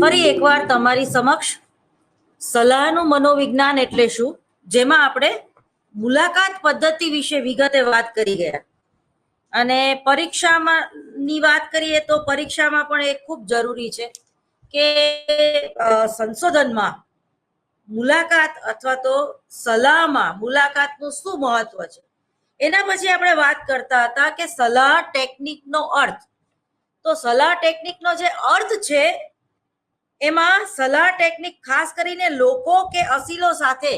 ફરી એકવાર તમારી સમક્ષ સલાહનું મનોવિજ્ઞાન એટલે શું, જેમાં આપણે મુલાકાત પદ્ધતિ વિશે વિગતે વાત કરી ગયા. અને પરીક્ષામાં ની વાત કરીએ તો પરીક્ષામાં પણ એ ખૂબ જરૂરી છે કે સંશોધનમાં મુલાકાત અથવા તો સલાહમાં મુલાકાતનું શું મહત્વ છે. એના પછી આપણે વાત કરતા હતા કે સલાહ ટેકનિકનો અર્થ. તો સલાહ ટેકનિકનો જે અર્થ છે એમાં સલાહ ટેકનિક ખાસ કરીને લોકો કે અસીલો સાથે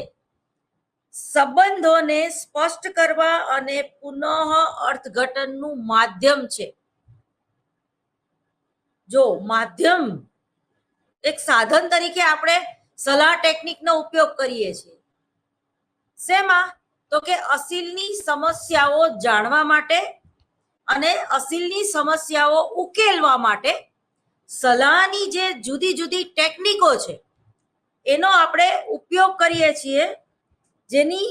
સંબંધોને સ્પષ્ટ કરવા અને પુનઃ અર્થઘટનનું માધ્યમ છે. જો માધ્યમ એક સાધન તરીકે આપણે સલાહ ટેકનિકનો ઉપયોગ કરીએ છીએ. શેમાં? તો કે અસીલની સમસ્યાઓ જાણવા માટે અને અસીલની સમસ્યાઓ ઉકેલવા માટે સલાહની જે જુદી જુદી ટેકનિકો છે એનો આપણે ઉપયોગ કરીએ છીએ, જેની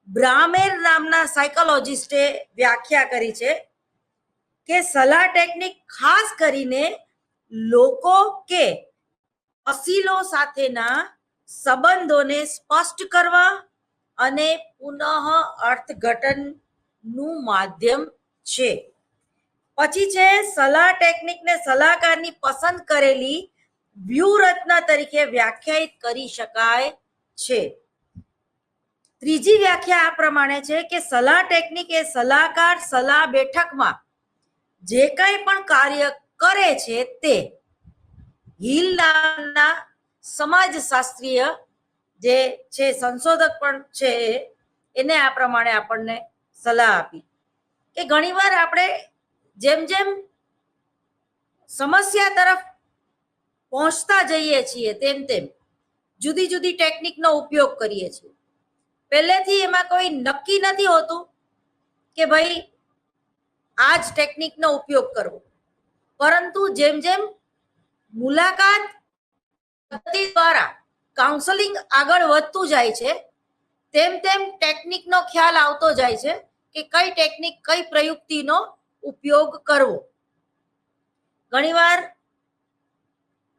બ્રામેર નામના સાયકોલોજિસ્ટે વ્યાખ્યા કરી છે કે સલાહ ટેકનિક ખાસ કરીને લોકો કે અસીલો સાથેના સંબંધોને સ્પષ્ટ કરવા અને પુનઃ અર્થઘટનનું માધ્યમ છે. પછી છે સલાહ ટેકનિકને સલાહકારની પસંદ કરેલી વ્યૂહરચના તરીકે વ્યાખ્યાયિત કરી શકાય છે. ત્રીજી વ્યાખ્યા આ પ્રમાણે છે કે સલાહ ટેકનિક એ સલાહકાર સલાહ બેઠકમાં જે કંઈ પણ કાર્ય કરે છે તે હિલ નામના સમાજશાસ્ત્રીય જે છે સંશોધક પણ છે એને આ પ્રમાણે આપણને સલાહ આપી કે ઘણીવાર આપણે જેમ જેમ સમસ્યા તરફ પહોંચતા જઈએ છીએ તેમ તેમ જુદી જુદી ટેકનિકનો ઉપયોગ કરીએ છીએ. પહેલેથી એમાં કોઈ નક્કી નથી હોતું કે ભાઈ આ જ ટેકનિકનો ઉપયોગ કરવો, પરંતુ જેમ જેમ મુલાકાત પદ્ધતિ દ્વારા કાઉન્સેલિંગ આગળ વધતું જાય છે તેમ તેમ ટેકનિકનો ખ્યાલ આવતો જાય છે કે કઈ ટેકનિક કઈ પ્રયુક્તિનો ઉપયોગ કરવો. ઘણીવાર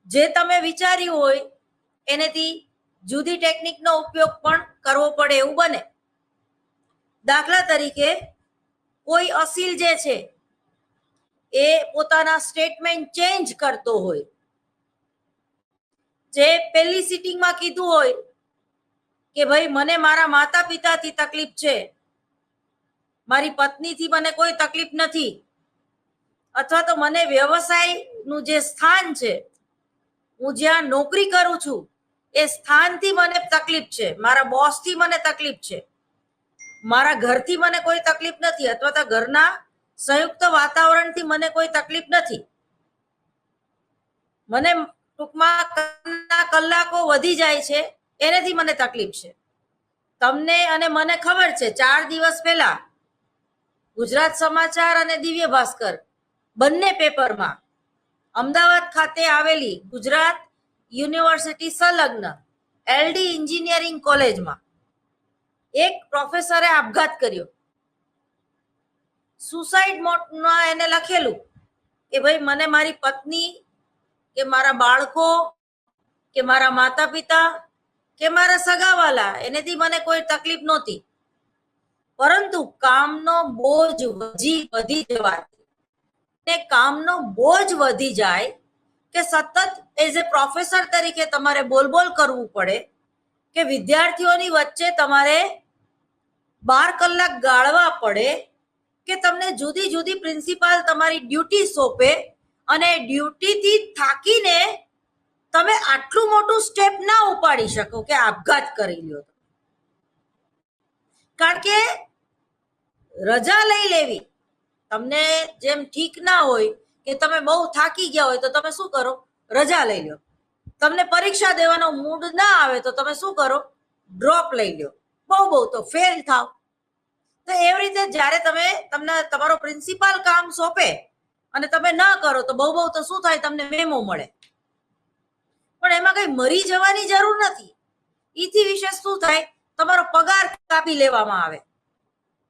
જે તમે વિચાર્યું હોય એનેથી જુદી ટેકનિકનો ઉપયોગ પણ કરવો પડે એવું બને. દાખલા તરીકે કોઈ અસીલ જે છે એ પોતાના સ્ટેટમેન્ટ ચેન્જ કરતો હોય, જે પહેલી સિટિંગમાં કીધું હોય કે ભાઈ મને મારા માતા પિતાથી તકલીફ છે, મારી પત્નીથી મને કોઈ તકલીફ નથી, અથવા તો મને વ્યવસાયનું જે સ્થાન છે, હું જ્યાં નોકરી કરું છું એ સ્થાનથી મને તકલીફ છે, મારા બોસથી મને તકલીફ છે, મારા ઘરથી મને કોઈ તકલીફ નથી, અથવા તો ઘરના સંયુક્ત વાતાવરણથી મને કોઈ તકલીફ નથી, મને ટૂંકમાં કલાકો વધી જાય છે એનાથી મને તકલીફ છે. તમને અને મને ખબર છે 4 દિવસ પહેલા ગુજરાત સમાચાર અને દિવ્ય ભાસ્કર બંને પેપરમાં અમદાવાદ ખાતે આવેલી ગુજરાત યુનિવર્સિટી સંલગ્ન એલડી એન્જિનિયરિંગ કોલેજમાં એક પ્રોફેસરે આપઘાત કર્યો. સુસાઇડ નોટમાં એને લખેલું કે ભાઈ મને મારી પત્ની કે મારા બાળકો કે મારા માતા પિતા કે મારા સગાવાલા એનેથી મને કોઈ તકલીફ નહોતી, પરંતુ કામનો બોજ વધી જવાથી કામનો બોજ વધી જાય કે સતત એઝ એ પ્રોફેસર તરીકે તમારે બોલબોલ કરવું પડે કે વિદ્યાર્થીઓની વચ્ચે તમારે 12 કલાક ગાળવા પડે કે તમને જુદી જુદી પ્રિન્સિપાલ તમારી ડ્યુટી સોંપે અને ડ્યુટીથી થાકીને તમે આટલું મોટું સ્ટેપ ના ઉપાડી શકો કે આપઘાત કરી લ્યો. કારણ કે રજા લઈ લેવી તમને જેમ ઠીક ના હોય કે તમે બહુ થાકી ગયા હોય તો તમે શું કરો? રજા લઈ લો. તમને પરીક્ષા દેવાનો મૂડ ના આવે તો તમે શું કરો? ડ્રોપ લઈ લો. બહુ તો ફેલ થાવ. તો એવી રીતે જ્યારે તમને તમારો પ્રિન્સિપાલ કામ સોંપે અને તમે ના કરો તો બહુ તો શું થાય? તમને મેમો મળે. પણ એમાં કઈ મરી જવાની જરૂર નથી. ઈથી વિશેષ શું થાય? તમારો પગાર કાપી લેવામાં આવે.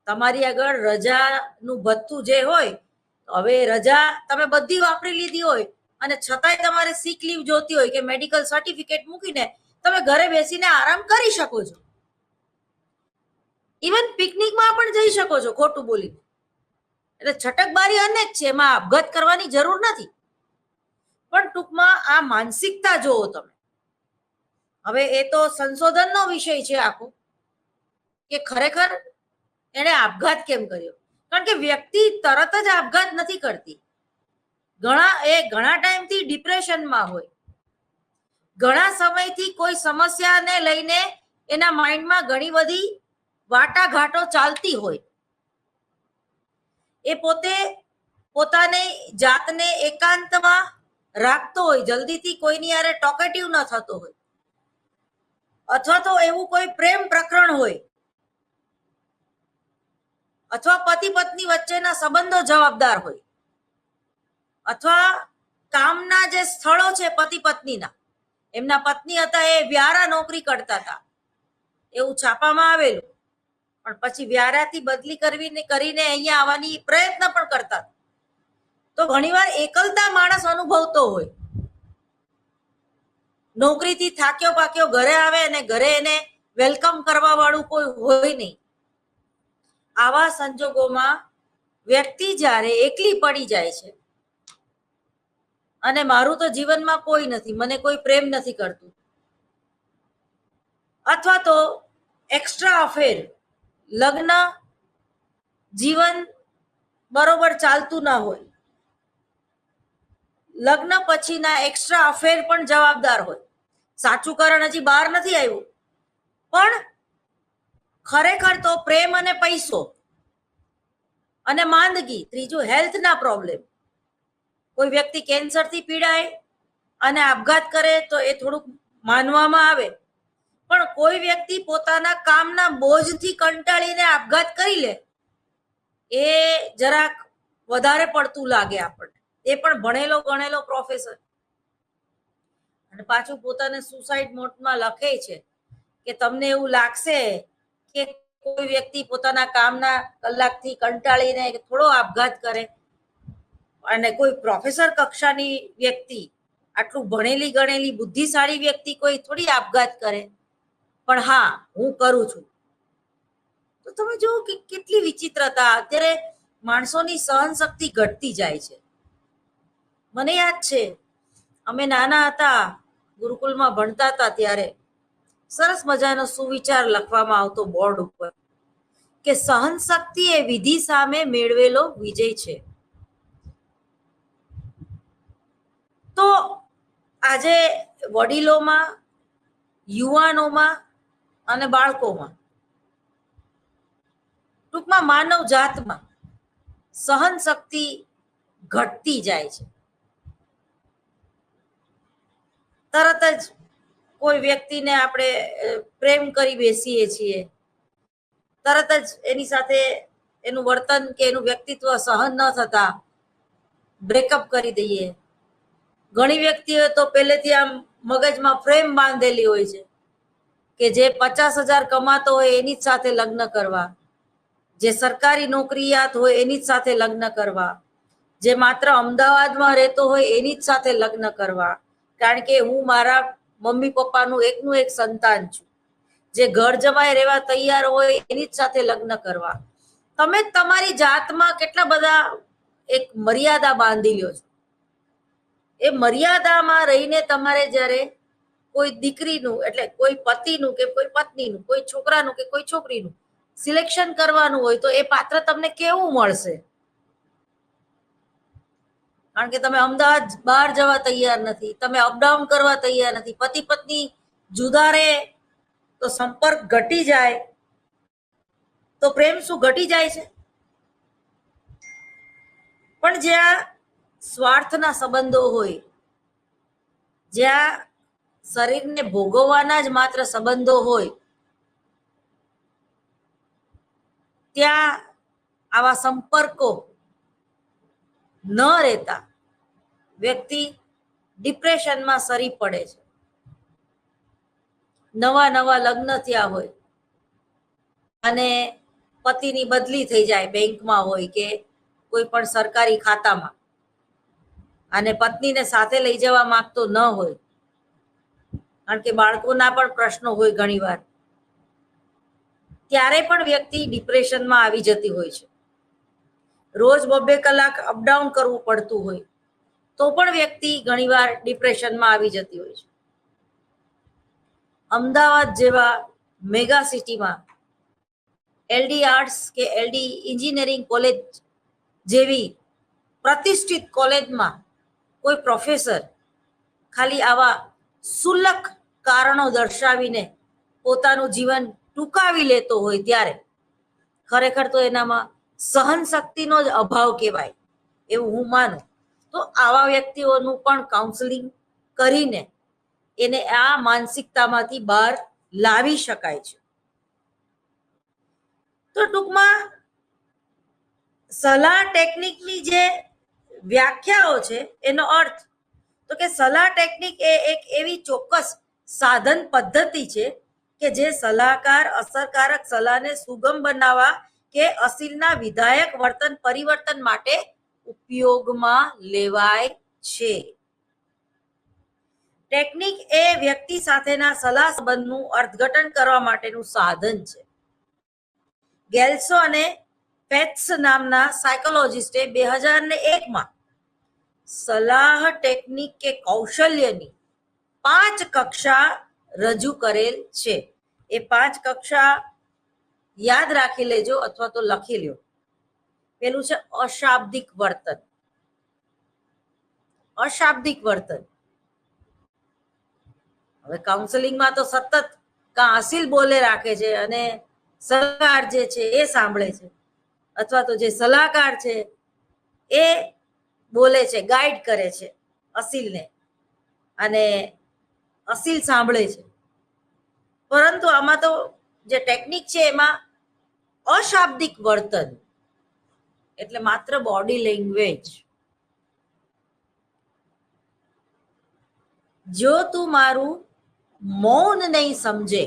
તમારી આગળ રજાનું ભથ્થું જે હોય, હવે રજા તમે બધી વાપરી લીધી હોય અને છતાંય તમારે સિક લીવ જોતી હોય કે મેડિકલ સર્ટિફિકેટ મૂકીને તમે ઘરે બેસીને આરામ કરી શકો છો. ઇવન પિકનિકમાં પણ જઈ શકો છો ખોટું બોલીને. એટલે છટકબારી અનેક છે, એમાં આપઘાત કરવાની જરૂર નથી. પણ ટૂંકમાં આ માનસિકતા જોવો તમે. હવે એ તો સંશોધનનો વિષય છે આખો, કે ખરેખર એને આપઘાત કેમ કર્યો. કારણ કે વ્યક્તિ તરત જ આપઘાત નથી કરતી. ઘણા ટાઈમથી ડિપ્રેશનમાં હોય, ઘણા સમયથી કોઈ સમસ્યાને લઈને એના માઇન્ડમાં ઘણી બધી વાટાઘાટો ચાલતી હોય. એ પોતે પોતાને જાતને એકાંતમાં રાખતો હોય, જલ્દીથી કોઈની યારે ટોકેટિવ ન થતો હોય, અથવા તો એવું કોઈ પ્રેમ પ્રકરણ હોય, અથવા પતિ પત્ની વચ્ચેના સંબંધો જવાબદાર હોય, અથવા કામના જે સ્થળો છે પતિ પત્નીના, એમના પત્ની હતા એ વ્યારા નોકરી કરતા હતા એવું છાપામાં આવેલું, પણ પછી વ્યારાથી બદલી કરીને અહીંયા આવવાની પ્રયત્ન પણ કરતા. તો ઘણીવાર એકલતા માણસ અનુભવતો હોય. નોકરીથી થાક્યો પાક્યો ઘરે આવે અને ઘરે એને વેલકમ કરવા વાળું કોઈ હોય નહીં. આવા સંજોગોમાં વ્યક્તિ જ્યારે એકલી પડી જાય છે અને મારું તો જીવનમાં કોઈ નથી, મને કોઈ પ્રેમ નથી કરતું, અથવા તો એક્સ્ટ્રા અફેર, લગ્ન જીવન બરોબર ચાલતું ના હોય, લગ્ન પછીના એક્સ્ટ્રા અફેર પણ જવાબદાર હોય. સાચું કારણ હજી બહાર નથી આવ્યું, પણ ખરેખર તો પ્રેમ અને પૈસો અને માંદગી, ત્રીજું હેલ્થના પ્રોબ્લેમ. કોઈ વ્યક્તિ કેન્સરથી પીડાય અને આપઘાત કરે તો એ થોડુંક માનવામાં આવે, પણ કોઈ વ્યક્તિ પોતાના કામના બોજથી કંટાળીને આપઘાત કરી લે એ જરાક વધારે પડતું લાગે આપણને. એ પણ ભણેલો ગણેલો પ્રોફેસર, અને પાછું પોતાને સુસાઇડ નોટમાં લખે છે કે તમને એવું લાગશે કે કોઈ વ્યક્તિ પોતાના કામના કલાકથી કંટાળીને થોડો આપઘાત કરે, અને કોઈ પ્રોફેસર કક્ષાની વ્યક્તિ, આટલું ભણેલી ગણેલી બુદ્ધિશાળી વ્યક્તિ કોઈ થોડી આપઘાત કરે. પણ હા, હું કરું છું. તો તમે જુઓ કે કેટલી વિચિત્રતા. અત્યારે માણસોની સહન શક્તિ ઘટતી જાય છે. મને યાદ છે, અમે નાના હતા, ગુરુકુળમાં ભણતા હતા, ત્યારે સરસ મજાનો સુવિચાર લખવામાં આવતો બોર્ડ ઉપર કે સહન શક્તિ એ વિધિ સામે મેળવેલો વિજય છે. તો આજે વડીલોમાં, યુવાનોમાં અને બાળકોમાં, ટૂંકમાં માનવ જાતમાં સહન શક્તિ ઘટતી જાય છે. તરત જ કોઈ વ્યક્તિને આપણે પ્રેમ કરી બેસીએ છીએ, તરત જ એની સાથે એનું વર્તન કે એનું વ્યક્તિત્વ સહન ન થતા બ્રેકઅપ કરી દઈએ. ઘણી વ્યક્તિઓ તો પહેલેથી આમ મગજમાં ફ્રેમ બાંધેલી હોય છે કે જે 50,000 કમાતો હોય એની જ સાથે લગ્ન કરવા, જે સરકારી નોકરીયાત હોય એની જ સાથે લગ્ન કરવા, જે માત્ર અમદાવાદમાં રહેતો હોય એની જ સાથે લગ્ન કરવા, કારણ કે હું મારા મમ્મી પપ્પાનું એકનું એક સંતાન છું. જે ઘર જમાઈ રહેવા તૈયાર હોય એની જ સાથે લગ્ન કરવા. તમે તમારી જાતમાં કેટલા બધા એક મર્યાદા બાંધી લ્યો છો. એ મર્યાદામાં રહીને તમારે જ્યારે કોઈ દીકરીનું, એટલે કોઈ પતિનું કે કોઈ પત્નીનું, કોઈ છોકરાનું કે કોઈ છોકરીનું સિલેક્શન કરવાનું હોય તો એ પાત્ર તમને કેવું મળશે? કારણ કે તમે અમદાવાદ બહાર જવા તૈયાર નથી, તમે અપડાઉન કરવા તૈયાર નથી. પતિ પત્ની જુદા રહે તો સંપર્ક ઘટી જાય, તો પ્રેમ શું ઘટી જાય છે? પણ જ્યાં સ્વાર્થના સંબંધો હોય, જ્યાં શરીરને ભોગવવાના જ માત્ર સંબંધો હોય, ત્યાં આવા સંપર્કો ન રહેતા વ્યક્તિ ડિપ્રેશનમાં સરી પડે છે. નવા નવા લગ્ન થયા હોય અને પતિની બદલી થઈ જાય, બેંકમાં હોય કે કોઈ પણ સરકારી ખાતામાં, અને પત્નીને સાથે લઈ જવા માંગતો ન હોય, કારણ કે બાળકોના પણ પ્રશ્નો હોય ઘણીવાર, ત્યારે પણ વ્યક્તિ ડિપ્રેશનમાં આવી જતી હોય છે. રોજ 2-2 કલાક અપડાઉન કરવું પડતું હોય તો પણ વ્યક્તિ ઘણીવાર ડિપ્રેશનમાં આવી જતી હોય છે. અમદાવાદ જેવા મેગા સિટીમાં LD આર્ટ્સ કે LD એન્જિનિયરિંગ કોલેજ જેવી પ્રતિષ્ઠિત કોલેજમાં કોઈ પ્રોફેસર ખાલી આવા સુલક કારણો દર્શાવીને પોતાનું જીવન ટૂંકાવી લેતો હોય ત્યારે ખરેખર તો એનામાં સહન શક્તિનો જ અભાવ કહેવાય એવું હું માનું. તો આવા વ્યક્તિઓનું પણ કાઉન્સેલિંગ કરીને એને આ માનસિકતામાંથી બહાર લાવી શકાય છે. તો ટૂંકમાં સલાહ ટેકનિકની જે વ્યાખ્યાઓ છે એનો અર્થ તો કે સલાહ ટેકનિક એ એક એવી ચોક્કસ સાધન પદ્ધતિ છે કે જે સલાહકાર અસરકારક સલાહને સુગમ બનાવવા કે અસીલના વિધાયક વર્તન પરિવર્તન માટે ઉપયોગમાં લેવાય છે. ટેકનિક એ વ્યક્તિ સાથેના સલાહ સંબંધનું અર્થઘટન કરવા માટેનું સાધન છે. ગેલ્સો અને પેટ્સ નામના સાયકોલોજિસ્ટે 2001માં સલાહ ટેકનિક કે કૌશલ્યની 5 કક્ષા રજૂ કરેલ છે. એ 5 કક્ષા યાદ રાખી લેજો અથવા તો લખી લ્યો. પેલું છે અશાબ્દિક વર્તન. અશાબ્દિક વર્તન, હવે કાઉન્સેલિંગમાં તો સતત કાં અસીલ બોલે રાખે છે અને સલાહકાર જે છે એ સાંભળે છે, અથવા તો જે સલાહકાર છે એ બોલે છે, ગાઈડ કરે છે અસીલને અને અસીલ સાંભળે છે. પરંતુ આમાં તો જે ટેકનિક છે એમાં અશાબ્દિક વર્તન એટલે માત્ર બોડી લેંગ્વેજ. જો તું મારું મૌન નહીં સમજે,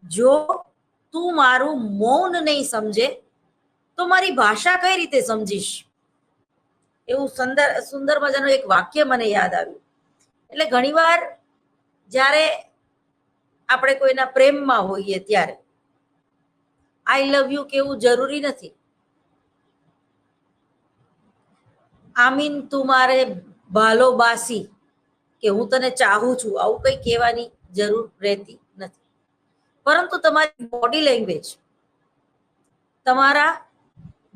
જો તું મારું મૌન નહીં સમજે તો મારી ભાષા કઈ રીતે સમજીશ? એવું સુંદર મજાનું એક વાક્ય મને યાદ આવ્યું. એટલે ઘણીવાર જ્યારે આપણે કોઈના પ્રેમમાં હોઈએ ત્યારે આઈ લવ યુ કેવું જરૂરી નથી. આમીન તું મારે ભાલો બાસી કે હું તને ચાહું છું આવું કંઈ કહેવાની જરૂર રહેતી નથી. પરંતુ તમારી બોડી લેંગ્વેજ, તમારા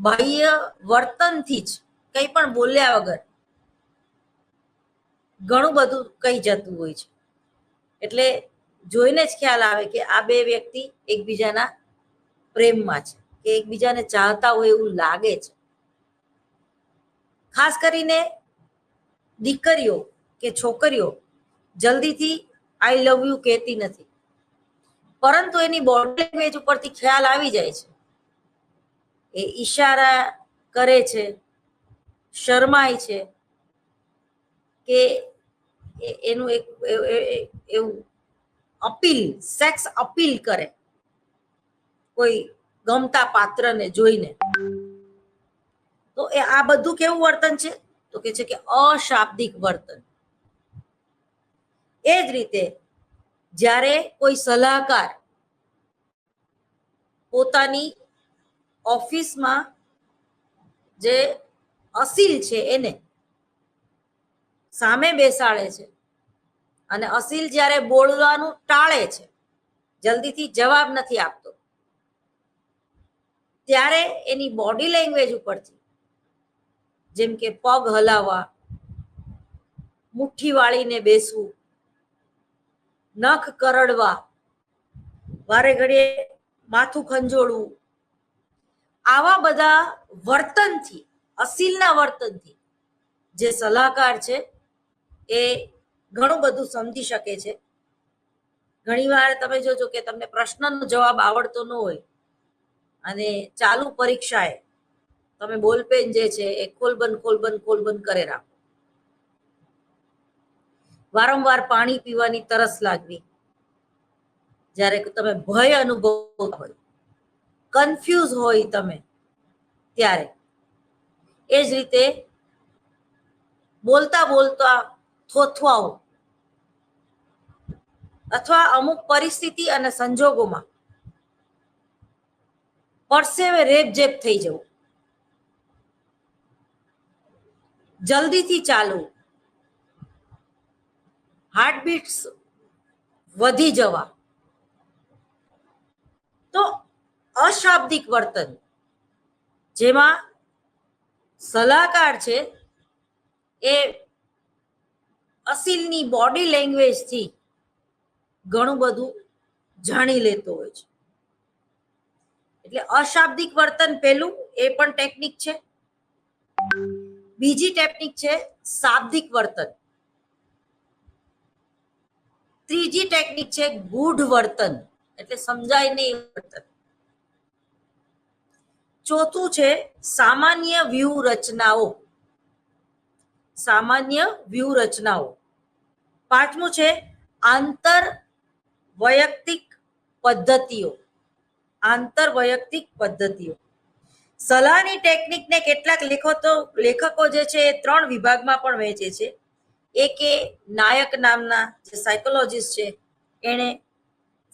બાહ્ય વર્તનથી જ કંઈ પણ બોલ્યા વગર ઘણું બધું કહી જતું હોય છે. એટલે જોઈને જ ખ્યાલ આવે કે આ બે વ્યક્તિ એકબીજાના પ્રેમમાં છે કે એકબીજાને ચાહતા હોય એવું લાગે છે. ખાસ કરીને દીકરીઓ કે છોકરીઓ જલ્દીથી આઈ લવ યુ કહેતી નથી, પરંતુ એની બોડી લેંગ્વેજ ઉપરથી ખ્યાલ આવી જાય છે. એ ઈશારા કરે છે, શરમાય છે કે એનું એક એવું અપીલ, સેક્સ અપીલ કરે કોઈ ગમતા પાત્રને જોઈને. તો એ આ બધું કેવું વર્તન છે? તો કે છે કે અશાબ્દિક વર્તન. એ જ રીતે જ્યારે કોઈ સલાહકાર પોતાની ઓફિસમાં જે અસીલ છે એને સામે બેસાડે છે અને અસીલ જ્યારે બોલવાનું ટાળે છે, જલ્દીથી જવાબ નથી આપતો, ત્યારે એની બોડી લેંગ્વેજ ઉપરથી જેમ કે પગ હલાવવા, મુઠ્ઠી વાળીને બેસવું, નખ કરડવા, વારે ઘડીએ માથું ખંજોળવું, આવા બધા વર્તનથી, અસીલના વર્તનથી જે સલાહકાર છે એ ઘણું બધું સમજી શકે છે. ઘણીવાર તમે જોજો કે તમને પ્રશ્નનો જવાબ આવડતો ન હોય અને ચાલુ પરીક્ષાએ તમે બોલપેન જે છે એ ખોલબંધ કરે રાખો. વારંવાર પાણી પીવાની તરસ લાગવી, જ્યારે તમે ભય અનુભવતા હોય, કન્ફ્યુઝ હોય તમે ત્યારે. એ જ રીતે બોલતા બોલતા થોથવાવું અથવા અમુક પરિસ્થિતિ અને સંજોગોમાં પરસેવે રેપઝેપ થઈ જવું, જલ્દીથી ચાલવું, હાર્ટબીટ્સ વધી જવા, તો અશાબ્દિક વર્તન જેમાં સલાહકાર છે એ અસીલની બોડી લેંગ્વેજથી ઘણું બધું જાણી લેતો હોય છે. એટલે અશાબ્દિક વર્તન પેલું એ પણ ટેકનિક છે. બીજી ટેકનિક છે શાબ્દિક વર્તન. ત્રીજી ટેકનિક છે ગૂઢ વર્તન, એટલે સમજાય નહીં વર્તન. ચોથું છે સામાન્ય વ્યૂહરચનાઓ. સામાન્ય વ્યૂહરચનાઓ. પાંચમું છે આંતર વૈયક્તિક પદ્ધતિઓ. આંતર વૈયક્તિક પદ્ધતિઓ. સલાહની ટેકનિકને કેટલાક લેખકો જે છે એ 3 વિભાગમાં પણ વહેંચે છે. એક એ નાયક નામના જે સાયકોલોજીસ્ટ છે એણે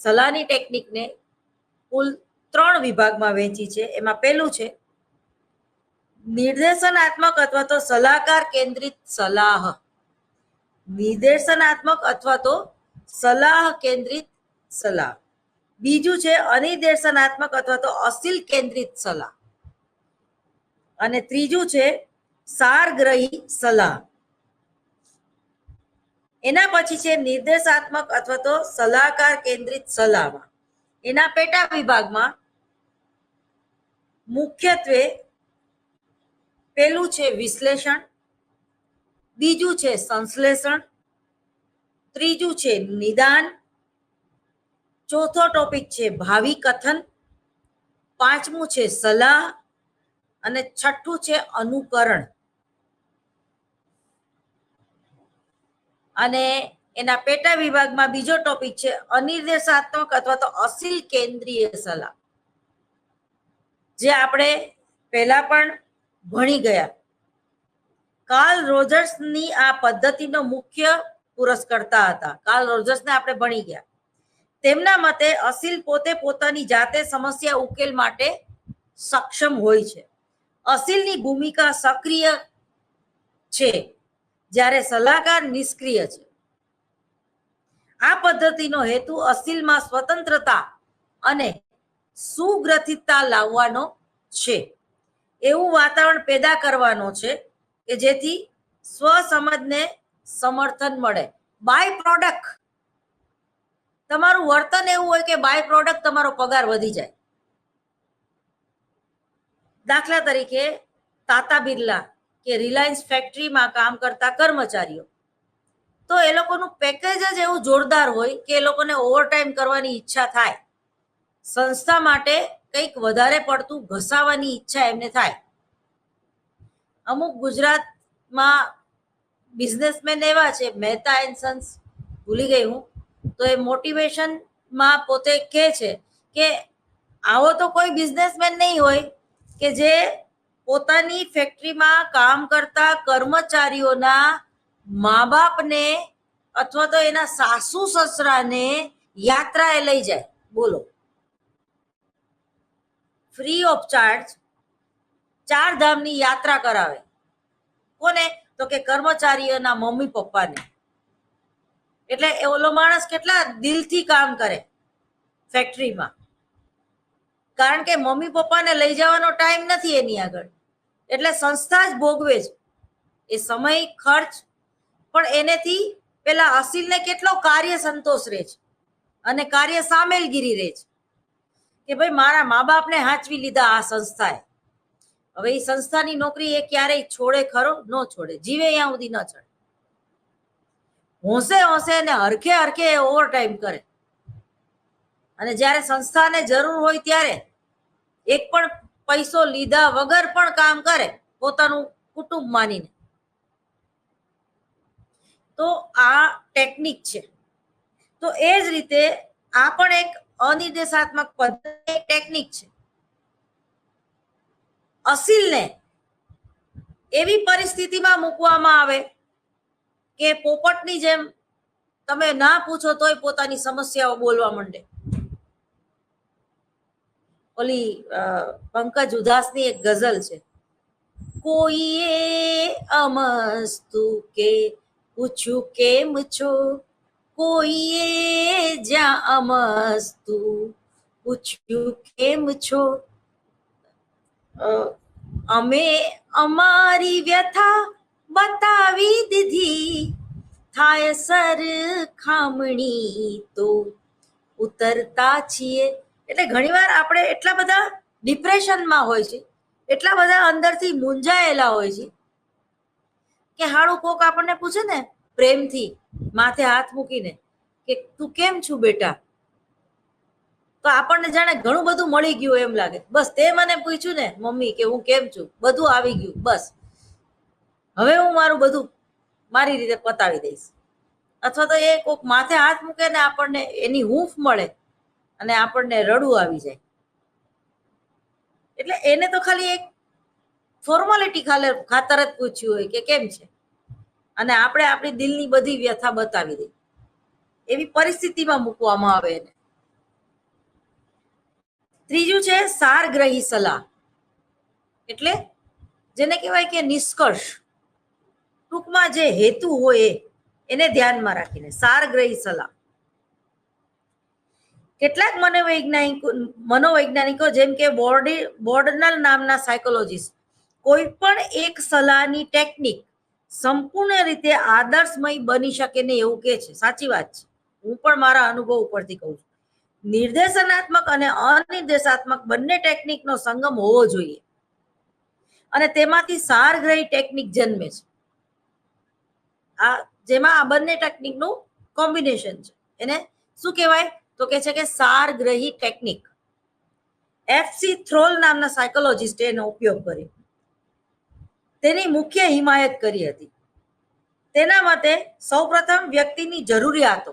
સલાહની ટેકનિકને કુલ 3 વિભાગમાં વહેંચી છે. એમાં પહેલું છે નિર્દેશનાત્મક અથવા તો સલાહકાર કેન્દ્રિત સલાહ. નિર્દેશનાત્મક અથવા તો સલાહ કેન્દ્રિત સલાહ. બીજું છે અનિર્દેશનાત્મક અથવા તો અસીલ કેન્દ્રિત સલાહ. અને ત્રીજું છે સારગ્રહી સલાહ. એના પછી છે નિર્દેશાત્મક અથવા તો સલાહકાર કેન્દ્રિત સલાહમાં એના પેટા વિભાગમાં મુખ્યત્વે પેલું છે વિશ્લેષણ, બીજું છે સંશ્લેષણ, ત્રીજું છે નિદાન, ચોથો ટોપિક છે ભાવિ કથન, પાંચમું છે સલાહ અને છઠ્ઠું છે અનુકરણ. અને એના પેટા વિભાગમાં બીજો ટોપિક છે અનિર્દેશાત્મક અથવા તો અસીલ કેન્દ્રીય સલાહ, જે આપણે પહેલા પણ ભણી ગયા. કાર્લ રોજર્સની આ પદ્ધતિનો મુખ્ય પુરસ્કર્તા હતા. કાર્લ રોજર્સને આપણે ભણી ગયા. તેમના મતે અસીલ પોતે પોતાની જાતે સમસ્યા ઉકેલ માટે સક્ષમ હોય છે. અસીલની ભૂમિકા સક્રિય છે જ્યારે સલાહકાર નિષ્ક્રિય છે. આ પદ્ધતિનો હેતુ અસીલમાં સ્વતંત્રતા અને સુગ્રથિતતા લાવવાનો છે. એવું વાતાવરણ પેદા કરવાનો છે કે જેથી સ્વસમજને સમર્થન મળે. બાય પ્રોડક્ટ તમારું વર્તન એવું હોય કે બાય પ્રોડક્ટ તમારો પગાર વધી જાય. દાખલા તરીકે તાતા બિરલા કે રિલાયન્સ ફેક્ટરીમાં કામ કરતા કર્મચારીઓ, તો એ લોકોનું પેકેજ જ એવું જોરદાર હોય કે એ લોકોને ઓવરટાઈમ કરવાની ઈચ્છા થાય. સંસ્થા માટે કંઈક વધારે પડતું ઘસાવાની ઈચ્છા એમને થાય. અમુક ગુજરાતમાં બિઝનેસમેન એવા છે, મહેતા એન્ડ સન્સ, ભૂલી ગઈ હું, તો એ મોટિવેશનમાં પોતે કહે છે કે આવો તો કોઈ બિઝનેસમેન નહીં હોય કે જે પોતાની ફેક્ટરીમાં કામ કરતા કર્મચારીઓના મા બાપને અથવા તો એના સાસુ સસરાને યાત્રાએ લઈ જાય. બોલો, ફ્રી ઓફ ચાર્જ 4 ધામની યાત્રા કરાવે. કોને? તો કે કર્મચારીઓના મમ્મી પપ્પાને. એટલે ઓલો માણસ કેટલા દિલથી કામ કરે ફેક્ટરીમાં, કારણ કે મમ્મી પપ્પાને લઈ જવાનો ટાઈમ નથી એની આગળ, એટલે સંસ્થા જ ભોગવે છે એ સમય ખર્ચ. પણ એનેથી પેલા અસીલને કેટલો કાર્ય સંતોષ રહે છે અને કાર્ય સામેલગીરી રહે છે કે ભાઈ મારા મા બાપને હાંચવી લીધા આ સંસ્થાએ. હવે એ સંસ્થાની નોકરી એ ક્યારેય છોડે ખરો? ન છોડે, જીવે ત્યાં સુધી ન છોડે. હોંશે હોંશે ને હરખે હરખે ઓવર ટાઈમ કરે. અને જ્યારે સંસ્થાને જરૂર હોય ત્યારે એક પણ પૈસો લીધા વગર પણ કામ કરે, પોતાનું કુટુંબ માનીને. તો આ ટેકનિક છે. તો એ જ રીતે આ પણ એક અનિર્દેશાત્મક પદ્ધતિ ટેકનિક છે. અસીલને એવી પરિસ્થિતિમાં મૂકવામાં આવે કે પોપટની જેમ તમે ના પૂછો તોય પોતાની સમસ્યાઓ બોલવા માંડે. ઓલી પંકજ ઉધાસની એક ગઝલ છે, કોઈએ અમસ્તુ કે પૂછ્યું કેમ છો, કોઈએ જ્યાં અમસ્તુ પૂછ્યું કેમ છો, અમે અમારી વ્યથા બતાવી દીધી, થાય સરખામણી તો ઉતરતા છીએ. એટલે ઘણીવાર આપણે એટલા બધા ડિપ્રેશનમાં હોય છે, એટલા બધા અંદરથી મૂંઝાયેલા હોય છે કે હાડું કોક આપણને પૂછે ને પ્રેમથી માથે હાથ મૂકીને કે તું કેમ છું બેટા, તો આપણને જાણે ઘણું બધું મળી ગયું એમ લાગે. બસ તે મને પૂછ્યું ને મમ્મી કે હું કેમ છું, બધું આવી ગયું, બસ હવે હું મારું બધું મારી રીતે પતાવી દઈશ. અથવા તો એ કોક માથે હાથ મૂકે ને આપણને એની હૂંફ મળે અને આપણને રડવું આવી જાય. એટલે એને તો ખાલી એક ફોર્માલિટી ખાતર જ પૂછ્યું હોય કે કેમ છે, અને આપણે આપણી દિલની બધી વ્યથા બતાવી દઈએ, એવી પરિસ્થિતિમાં મૂકવામાં આવે એને. ત્રીજું છે સારગ્રહી સલાહ, એટલે જેને કહેવાય કે નિષ્કર્ષ, ટૂંકમાં જે હેતુ હોય એને ધ્યાનમાં રાખીને સારગ્રહી સલાહ. કેટલાક મનોવૈજ્ઞાનિકો જેમ કે બોર્ડનર નામના સાયકોલોજીસ્ટ કોઈ પણ એક સલાહની ટેકનિક સંપૂર્ણ રીતે આદર્શમય બની શકે ને એવું કે છે. સાચી વાત છે, હું પણ મારા અનુભવ ઉપરથી કહું છું. નિર્દેશનાત્મક અને અનિર્દેશાત્મક બંને ટેકનિકનો સંગમ હોવો જોઈએ, અને તેમાંથી સારગ્રહી ટેકનિક જન્મે છે. જેમાં આ બંને ટેકનિકનું કોમ્બિનેશન છે. એને શું કહેવાય તો કે છે કે સારગ્રહી ટેકનિક. FC થ્રોલ નામના સાયકોલોજીસ્ટે એનો ઉપયોગ કર્યો, તેની મુખ્ય હિમાયત કરી હતી. તેના મતે સૌપ્રથમ વ્યક્તિની જરૂરિયાતો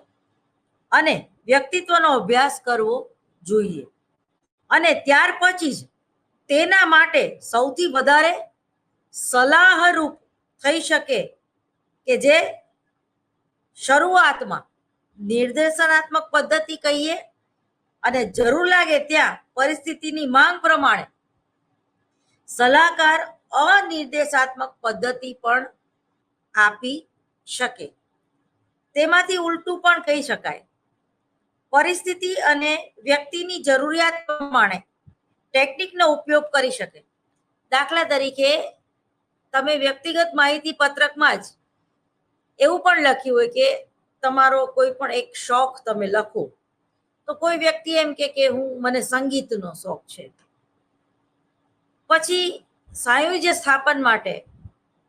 અને વ્યક્તિત્વનો અભ્યાસ કરવો જોઈએ, અને ત્યાર પછી જ તેના માટે સૌથી વધારે સલાહરૂપ થઈ શકે કે જે શરૂઆતમાં નિર્દેશનાત્મક પદ્ધતિ કહીએ, અને જરૂર લાગે ત્યાં પરિસ્થિતિની માંગ પ્રમાણે સલાહકાર અનિર્દેશાત્મક પદ્ધતિ પણ આપી શકે. તેમાંથી ઉલટું પણ કહી શકાય, પરિસ્થિતિ અને વ્યક્તિની જરૂરિયાત પ્રમાણે ટેકનિકનો ઉપયોગ કરી શકે. દાખલા તરીકે તમે વ્યક્તિગત માહિતી પત્રકમાં જ એવું પણ લખ્યું હોય કે તમારો કોઈ પણ એક શોખ તમે લખો, તો કોઈ વ્યક્તિ એમ કે મને સંગીતનો શોખ છે, પછી સાયુજ્ય સ્થાપન માટે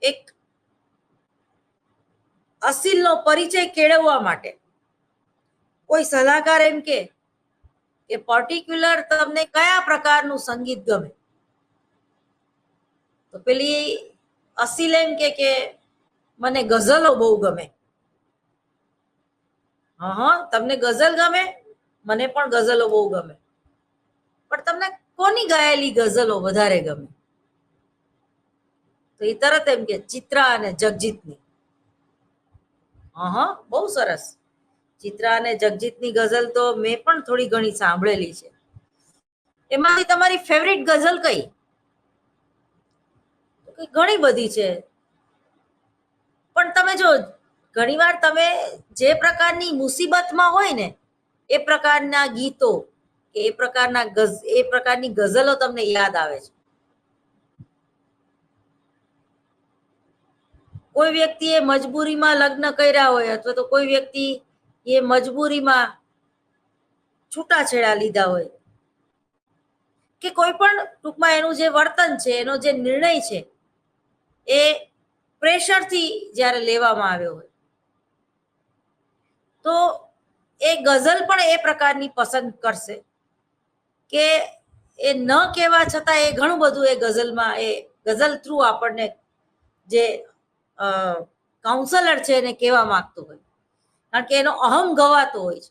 એક અસીલનો પરિચય કેળવવા માટે કોઈ સલાહકાર એમ કે પર્ટિક્યુલર તમને કયા પ્રકારનું સંગીત ગમે, તો પેલી અસીલ એમ કે મને ગઝલો બહુ ગમે. હા, તમને ગઝલ ગમે, મને પણ ગઝલો બહુ ગમે, પણ તમને કોની ગાયેલી ગઝલો વધારે ગમે, તો એ તરત એમ કે ચિત્રા અને જગજીતની. હા, બહુ સરસ. ચિત્રા અને જગજીતની ગઝલ તો મેં પણ થોડી ઘણી સાંભળેલી છે. એમાંથી તમારી ફેવરિટ ગઝલ કઈ? ઘણી બધી છે, પણ તમે જો ઘણીવાર તમે જે પ્રકારની મુસીબતમાં હોય ને એ પ્રકારના ગીતો કે એ પ્રકારની ગઝલો તમને યાદ આવે છે. કોઈ વ્યક્તિએ મજબૂરીમાં લગ્ન કર્યા હોય, અથવા તો કોઈ વ્યક્તિ એ મજબૂરીમાં છૂટાછેડા લીધા હોય, કે કોઈ પણ ટૂંકમાં એનું જે વર્તન છે, એનો જે નિર્ણય છે એ પ્રેશરથી જ્યારે લેવામાં આવ્યો હોય, તો એ ગઝલ પણ એ પ્રકારની પસંદ કરશે કે એ ન કહેવા છતાં એ ઘણું બધું એ ગઝલમાં, એ ગઝલ થ્રુ આપણને જે કાઉન્સલર છે એને કહેવા માંગતું હોય, કારણ કે એનો અહમ ગવાતો હોય છે.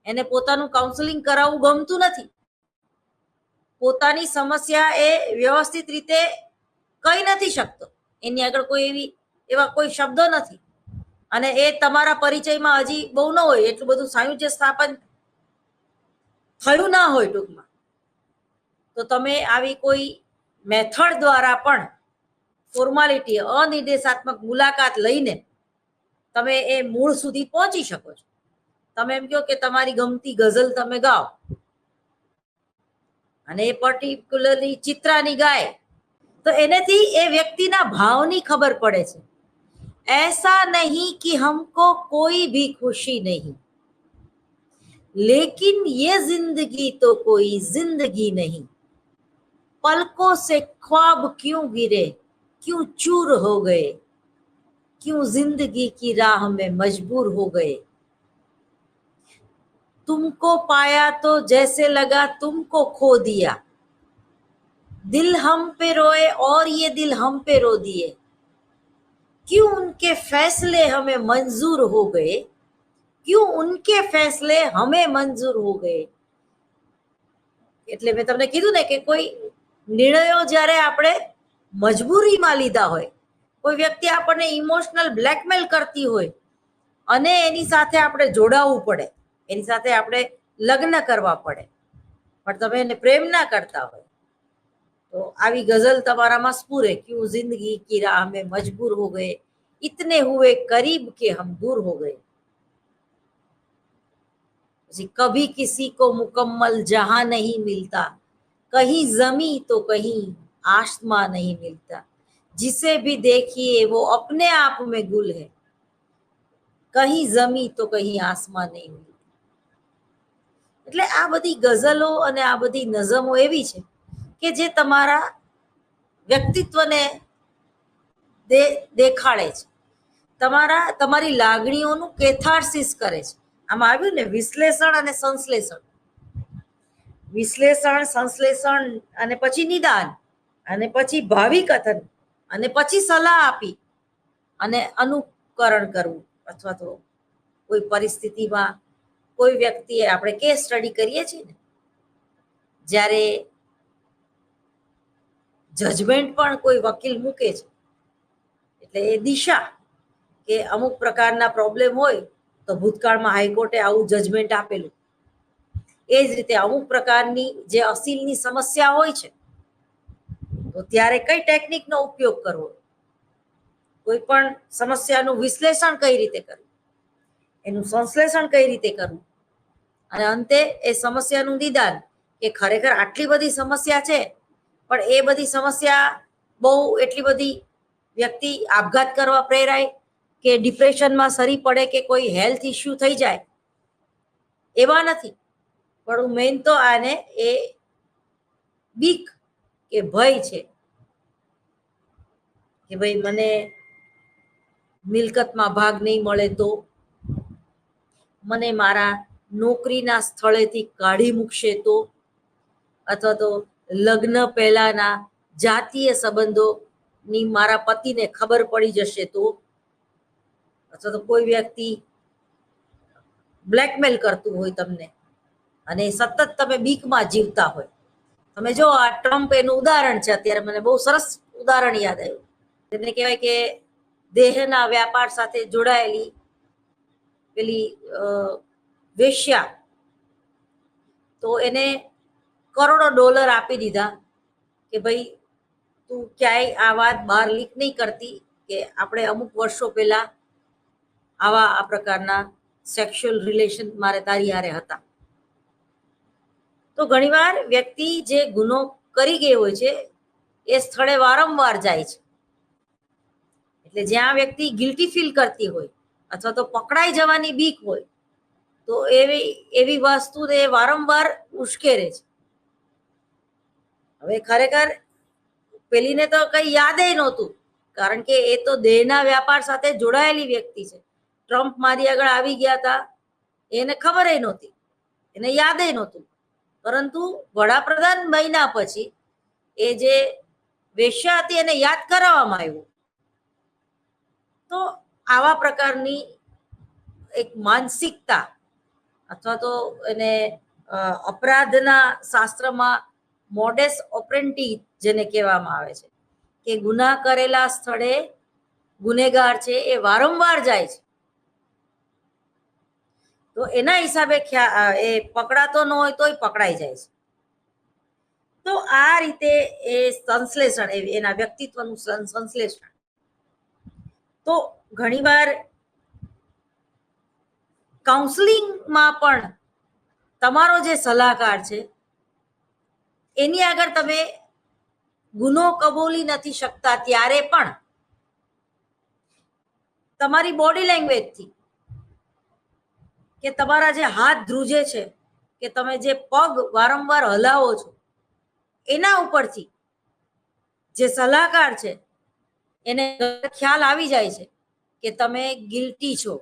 એને પોતાનું કાઉન્સેલિંગ કરાવવું ગમતું નથી, પોતાની સમસ્યા એ વ્યવસ્થિત રીતે કહી નથી શકતો, એની આગળ કોઈ એવા કોઈ શબ્દો નથી, અને એ તમારા પરિચયમાં હજી બહુ ન હોય, એટલું બધું સાયુજ્ય સ્થાપન થયું ના હોય ટૂંકમાં, તો તમે આવી કોઈ મેથડ દ્વારા પણ ફોર્માલિટી અનિર્દેશાત્મક મુલાકાત લઈને તમે એ મૂળ સુધી પહોંચી શકો છો. તમે એમ કહો કે તમારી ગમતી ગઝલ તમે ગાઓ અને એ પર્ટિક્યુલરલી ચિત્રાની ગાય, તો એનેથી એ વ્યક્તિના ભાવની ખબર પડે છે. ऐसा नहीं कि हमको कोई भी खुशी नहीं, लेकिन ये जिंदगी तो कोई जिंदगी नहीं, पलकों से ख्वाब क्यों गिरे, क्यों चूर हो गए, क्यों जिंदगी की राह में मजबूर हो गए, तुमको पाया तो जैसे लगा तुमको खो दिया, दिल हम पे रोए और ये दिल हम पे रो दिए, क्यों उनके फैसले हमें मंजूर हो गए, क्यों उनके फैसले हमें मंजूर हो गए. એટલે મેં તમને કીધું ને કે કોઈ નિર્ણયો જ્યારે આપણે મજબૂરીમાં લીધા હોય, કોઈ વ્યક્તિ આપણને ઇમોશનલ બ્લેકમેલ કરતી હોય અને એની સાથે આપણે જોડાવવું પડે, એની સાથે આપણે લગ્ન કરવા પડે, પણ તમે એને પ્રેમ ના કરતા હોય, તો આવી ગઝલ તમારામાં સ્ફુરે, ક્યું જિંદગી કી રાહ મેં મજબૂર હો ગए, इतने हुए करीब के हम दूर हो गए, कभी किसी को मुकम्मल जहां नहीं मिलता, कहीं जमी तो कहीं आसमां नहीं मिलता, जिसे भी देखिए वो अपने आप में गुल है, कहीं जमी तो कहीं आसमां नहीं मिलता. એટલે આ બધી ગઝલો અને આ બધી નઝમો એવી છે કે જે તમારા વ્યક્તિત્વને દેખાડે છે, તમારી લાગણીઓનું કેથાર્સિસ કરે છે. આમાં આવ્યું ને વિશ્લેષણ અને સંશ્લેષણ, વિશ્લેષણ સંશ્લેષણ અને પછી નિદાન અને પછી ભાવિ કથન અને પછી સલાહ આપી અને અનુકરણ કરવું, અથવા તો કોઈ પરિસ્થિતિમાં કોઈ વ્યક્તિએ, આપણે કેસ સ્ટડી કરીએ છીએ ને, જ્યારે જજમેન્ટ પણ કોઈ વકીલ મૂકે છે, એટલે એ દિશા કે અમુક પ્રકારના પ્રોબ્લેમ હોય તો ભૂતકાળમાં હાઈકોર્ટે આવું જજમેન્ટ આપેલું, એ જ રીતે અમુક પ્રકારની જે અસીલની સમસ્યા હોય છે તો ત્યારે કઈ ટેકનિકનો ઉપયોગ કરવો, કોઈ પણ સમસ્યાનું વિશ્લેષણ કઈ રીતે કરવું, એનું સંશ્લેષણ કઈ રીતે કરવું, અને અંતે એ સમસ્યાનું નિદાન કે ખરેખર આટલી બધી સમસ્યા છે, પણ એ બધી સમસ્યા બહુ એટલી બધી વ્યક્તિ આપઘાત કરવા પ્રેરાય કે ડિપ્રેશનમાં સરી પડે કે કોઈ હેલ્થ ઇસ્યુ થઈ જાય એવા નથી, પણ મેઇન તો આને એ બીક કે ભય છે કે ભાઈ મને મિલકતમાં ભાગ નહીં મળે તો, મને મારા નોકરીના સ્થળેથી કાઢી મૂકશે તો, અથવા તો લગ્ન પહેલાના જાતીય સંબંધોની મારા પતિને ખબર પડી જશે તો, અથવા તો કોઈ વ્યક્તિ બ્લેકમેલ કરતું હોય તમને અને સતત તમે બીકમાં જીવતા હોય. તમે જો આ ટ્રમ્પ એનું ઉદાહરણ છે, અત્યારે મને બહુ સરસ ઉદાહરણ યાદ આવ્યું, તેને કહેવાય કે દેહના વ્યાપાર સાથે જોડાયેલી પેલી વેશ્યા, તો એને કરોડો ડોલર આપી દીધા કે ભાઈ તું ક્યાંય આ વાત બહાર લીક નહીં કરતી કે આપણે અમુક વર્ષો પહેલા આ પ્રકારના સેક્સ્યુઅલ રિલેશન મારે તારી હારે હતા. તો ઘણીવાર વ્યક્તિ જે ગુનો કરી ગયો હોય છે એ સ્થળે વારંવાર જાય છે, એટલે જ્યાં વ્યક્તિ ગિલ્ટી ફીલ કરતી હોય અથવા તો પકડાઈ જવાની બીક હોય તો એવી વસ્તુને વારંવાર ઉશ્કેરે છે. હવે ખરેખર પેલીને તો કઈ યાદે નહોતું, કારણ કે એ તો દેહના વ્યાપાર સાથે જોડાયેલી વ્યક્તિ છે. ટ્રમ્પ મારી આગળ આવી ગયા હતા, એને ખબર નહોતી, એને યાદે નહોતું, પરંતુ વડાપ્રધાન બન્યા પછી એ જે વેશ્યા હતી એને યાદ કરાવવામાં આવ્યું. તો આવા પ્રકારની એક માનસિકતા, અથવા તો એને અપરાધના શાસ્ત્રમાં મોડેસ ઓપરેન્ટી જેને કહેવામાં આવે છે, કે ગુનાહ કરેલા સ્થળે ગુનેગાર છે એ વારંવાર જાય છે, તો એના હિસાબે એ પકડાતો ન હોય તોય પકડાઈ જાય છે. તો આ રીતે એ સંશ્લેષણ એના વ્યક્તિત્વનું સંશ્લેષણ. તો ઘણીવાર કાઉન્સેલિંગમાં પણ તમારો જે સલાહકાર છે એની આગળ તમે ગુનો કબૂલી નથી શકતા ત્યારે પણ તમારી બોડી લેંગ્વેજથી કે તમારા જે હાથ ધ્રુજે છે કે તમે જે પગ વારંવાર હલાવો છો એના ઉપરથી જે સલાહકાર છે એને ખ્યાલ આવી જાય છે કે તમે ગિલ્ટી છો,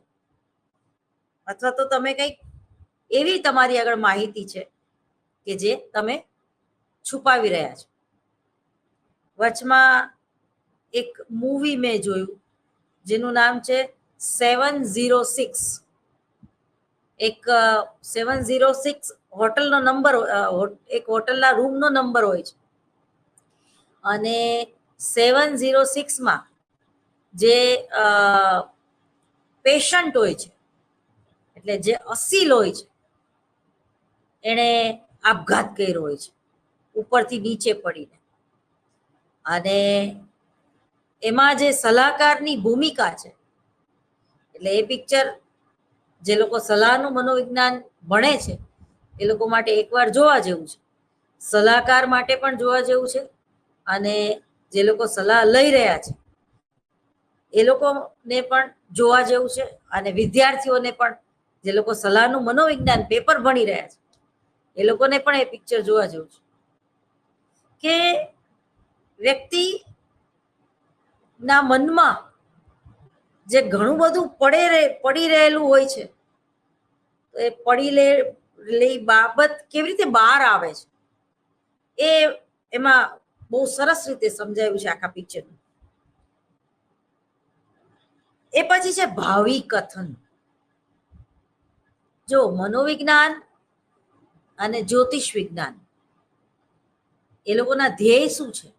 અથવા તો તમે કંઈક એવી તમારી આગળ માહિતી છે કે જે તમે છુપાવી રહ્યા છો. વચમાં એક મૂવી મેં જોયું જેનું નામ છે 706. એક 706 હોટલનો નંબર, એક હોટલના રૂમનો નંબર હોય છે, અને 706માં જે પેશન્ટ હોય છે, એટલે જે અસીલ હોય છે, એણે આપઘાત કર્યો હોય છે ઉપરથી નીચે પડીને. અને એમાં જે સલાહકારની ભૂમિકા છે, એટલે એ પિક્ચર જે લોકો સલાહનું મનોવિજ્ઞાન ભણે છે એ લોકો માટે એકવાર જોવા જેવું છે, સલાહકાર માટે પણ જોવા જેવું છે, અને જે લોકો સલાહ લઈ રહ્યા છે એ લોકોને પણ જોવા જેવું છે, અને વિદ્યાર્થીઓને પણ જે લોકો સલાહનું મનોવિજ્ઞાન પેપર ભણી રહ્યા છે એ લોકોને પણ એ પિક્ચર જોવા જેવું છે કે વ્યક્તિના મનમાં જે ઘણું બધું પડી રહેલું હોય છે, તો એ પડી બાબત કેવી રીતે બહાર આવે છે એ એમાં બહુ સરસ રીતે સમજાયું છે આખા પિક્ચરમાં. એ પછી છે ભાવિ કથન. જો મનોવિજ્ઞાન અને જ્યોતિષ વિજ્ઞાન એ લોકોના ધ્યેય શું છે?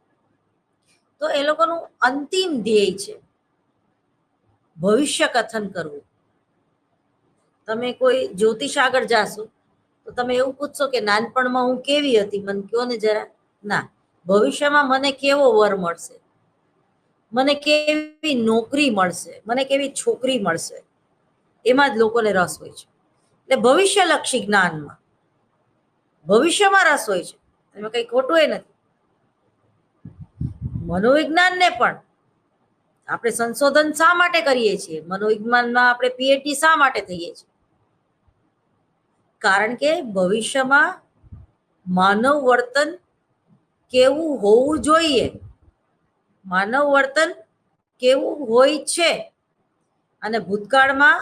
તો એ લોકોનું અંતિમ ધ્યેય છે ભવિષ્ય કથન કરવું. તમે કોઈ જ્યોતિષ આગળ જાશો તો તમે એવું પૂછશો કે નાનપણમાં હું કેવી હતી, મને કયો ને જરા. ના, ભવિષ્યમાં મને કેવો વર મળશે, મને કેવી નોકરી મળશે, મને કેવી છોકરી મળશે, એમાં જ લોકોને રસ હોય છે. એટલે ભવિષ્યલક્ષી જ્ઞાનમાં, ભવિષ્યમાં રસ હોય છે, એમાં કઈ ખોટું એ નથી. મનોવિજ્ઞાનને પણ આપણે સંશોધન શા માટે કરીએ છીએ, મનોવિજ્ઞાનમાં આપણે પીએચડી શા માટે થઈએ છીએ? કારણ કે ભવિષ્યમાં માનવ વર્તન કેવું હોવું જોઈએ, માનવ વર્તન કેવું હોય છે, અને ભૂતકાળમાં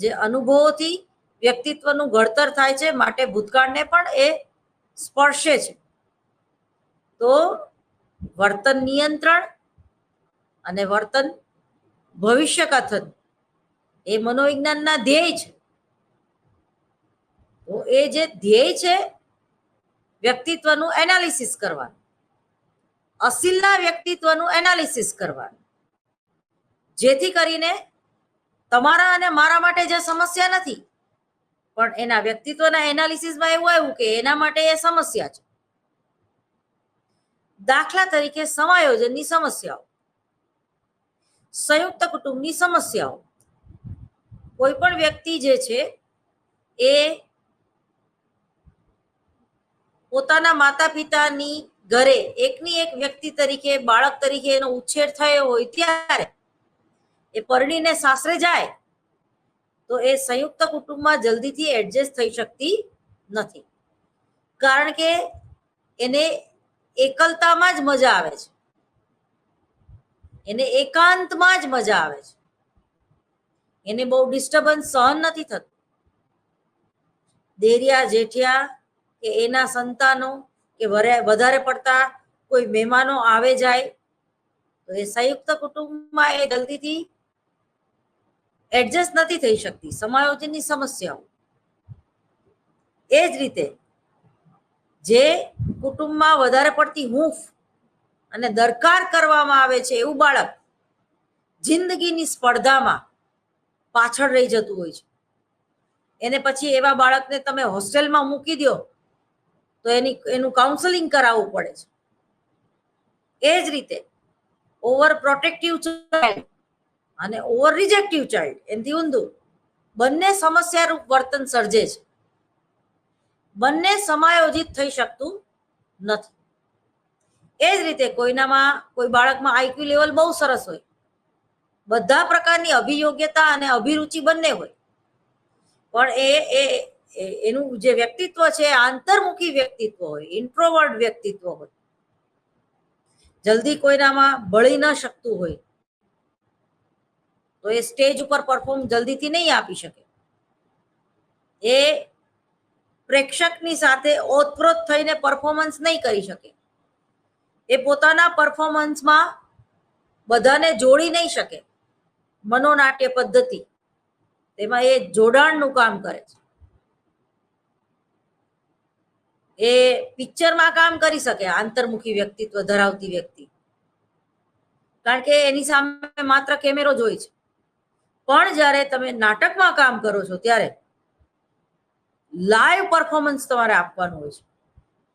જે અનુભવોથી વ્યક્તિત્વનું ઘડતર થાય છે, માટે ભૂતકાળને પણ એ સ્પર્શે છે. તો વર્તન નિયંત્રણ અને વર્તન ભવિષ્ય કથન એ મનોવિજ્ઞાનના ધ્યેય છે. તો એ જે ધ્યેય છે વ્યક્તિત્વનું એનાલિસિસ કરવાનું, અસીલના વ્યક્તિત્વનું એનાલિસિસ કરવાનું, જેથી કરીને તમારા અને મારા માટે જે સમસ્યા નથી, પણ એના વ્યક્તિત્વના એનાલિસિસમાં એવું આવ્યું કે એના માટે એ સમસ્યા છે. દાખલા તરીકે સમાયોજનની સમસ્યાઓ, સંયુક્ત કુટુંબની સમસ્યાઓ. કોઈ પણ વ્યક્તિ જે છે એ પોતાના માતા પિતાની ઘરે એકની એક વ્યક્તિ તરીકે, બાળક તરીકે એનો ઉછેર થયો હોય ત્યારે એ પરણીને સાસરે જાય તો એ સંયુક્ત કુટુંબમાં જલ્દીથી એડજસ્ટ થઈ શકતી નથી, કારણ કે એને એકલતામાં જ મજા આવે છે, એને એકાંતમાં જ મજા આવે છે, એને બહુ ડિસ્ટર્બન્સ સહન નથી થતું. દેરિયા જેઠિયા કે એના સંતાનો કે વધારે પડતા કોઈ મહેમાનો આવે જાય તો એ સંયુક્ત કુટુંબમાં એ જલ્દીથી એડજસ્ટ નથી થઈ શકતી, સમાયોજનની સમસ્યાઓ. એ જ રીતે જે કુટુંબમાં વધારે પડતી હૂંફ અને દરકાર કરવામાં આવે છે એવું બાળક જિંદગીની સ્પર્ધામાં પાછળ રહી જતું હોય છે. એને પછી એવા બાળકને તમે હોસ્ટેલમાં મૂકી દો તો એનું કાઉન્સેલિંગ કરાવવું પડે છે. એ જ રીતે ઓવર પ્રોટેક્ટિવ ચાઇલ્ડ અને ઓવર રિજેક્ટિવ ચાઇલ્ડ, એનાથી ઊંધું, બંને સમસ્યારૂપ વર્તન સર્જે છે. બંને સમાયોજિત થઈ શકતું નથી. એ જ રીતે કોઈનામાં, કોઈ બાળકમાં આઈક્યુ લેવલ બહુ સરસ હોય, બધા પ્રકારની અભિયોગ્યતા અને અભિરુચિ બંને હોય, પણ એનું જે વ્યક્તિત્વ છે આંતરમુખી વ્યક્તિત્વ હોય, ઇન્ટ્રોવર્ટ વ્યક્તિત્વ હોય, જલ્દી કોઈનામાં ભળી ન શકતું હોય, તો એ સ્ટેજ ઉપર પરફોર્મ જલ્દીથી નહીં આપી શકે. એ પ્રેક્ષકની સાથે ઓતપ્રોત થઈને પરફોર્મન્સ નહીં કરી શકે. એ પોતાના પરફોર્મન્સમાં બધાને જોડી નહીં શકે. મનોનાટ્ય પદ્ધતિ તેમાં એ જોડાણનું કામ કરે છે. એ પિક્ચરમાં કામ કરી શકે આંતરમુખી વ્યક્તિત્વ ધરાવતી વ્યક્તિ, કારણ કે એની સામે માત્ર કેમેરો જ હોય છે. પણ જ્યારે તમે નાટકમાં કામ કરો છો ત્યારે લાઈવ પરફોર્મન્સ તમારે આપવાનું હોય છે.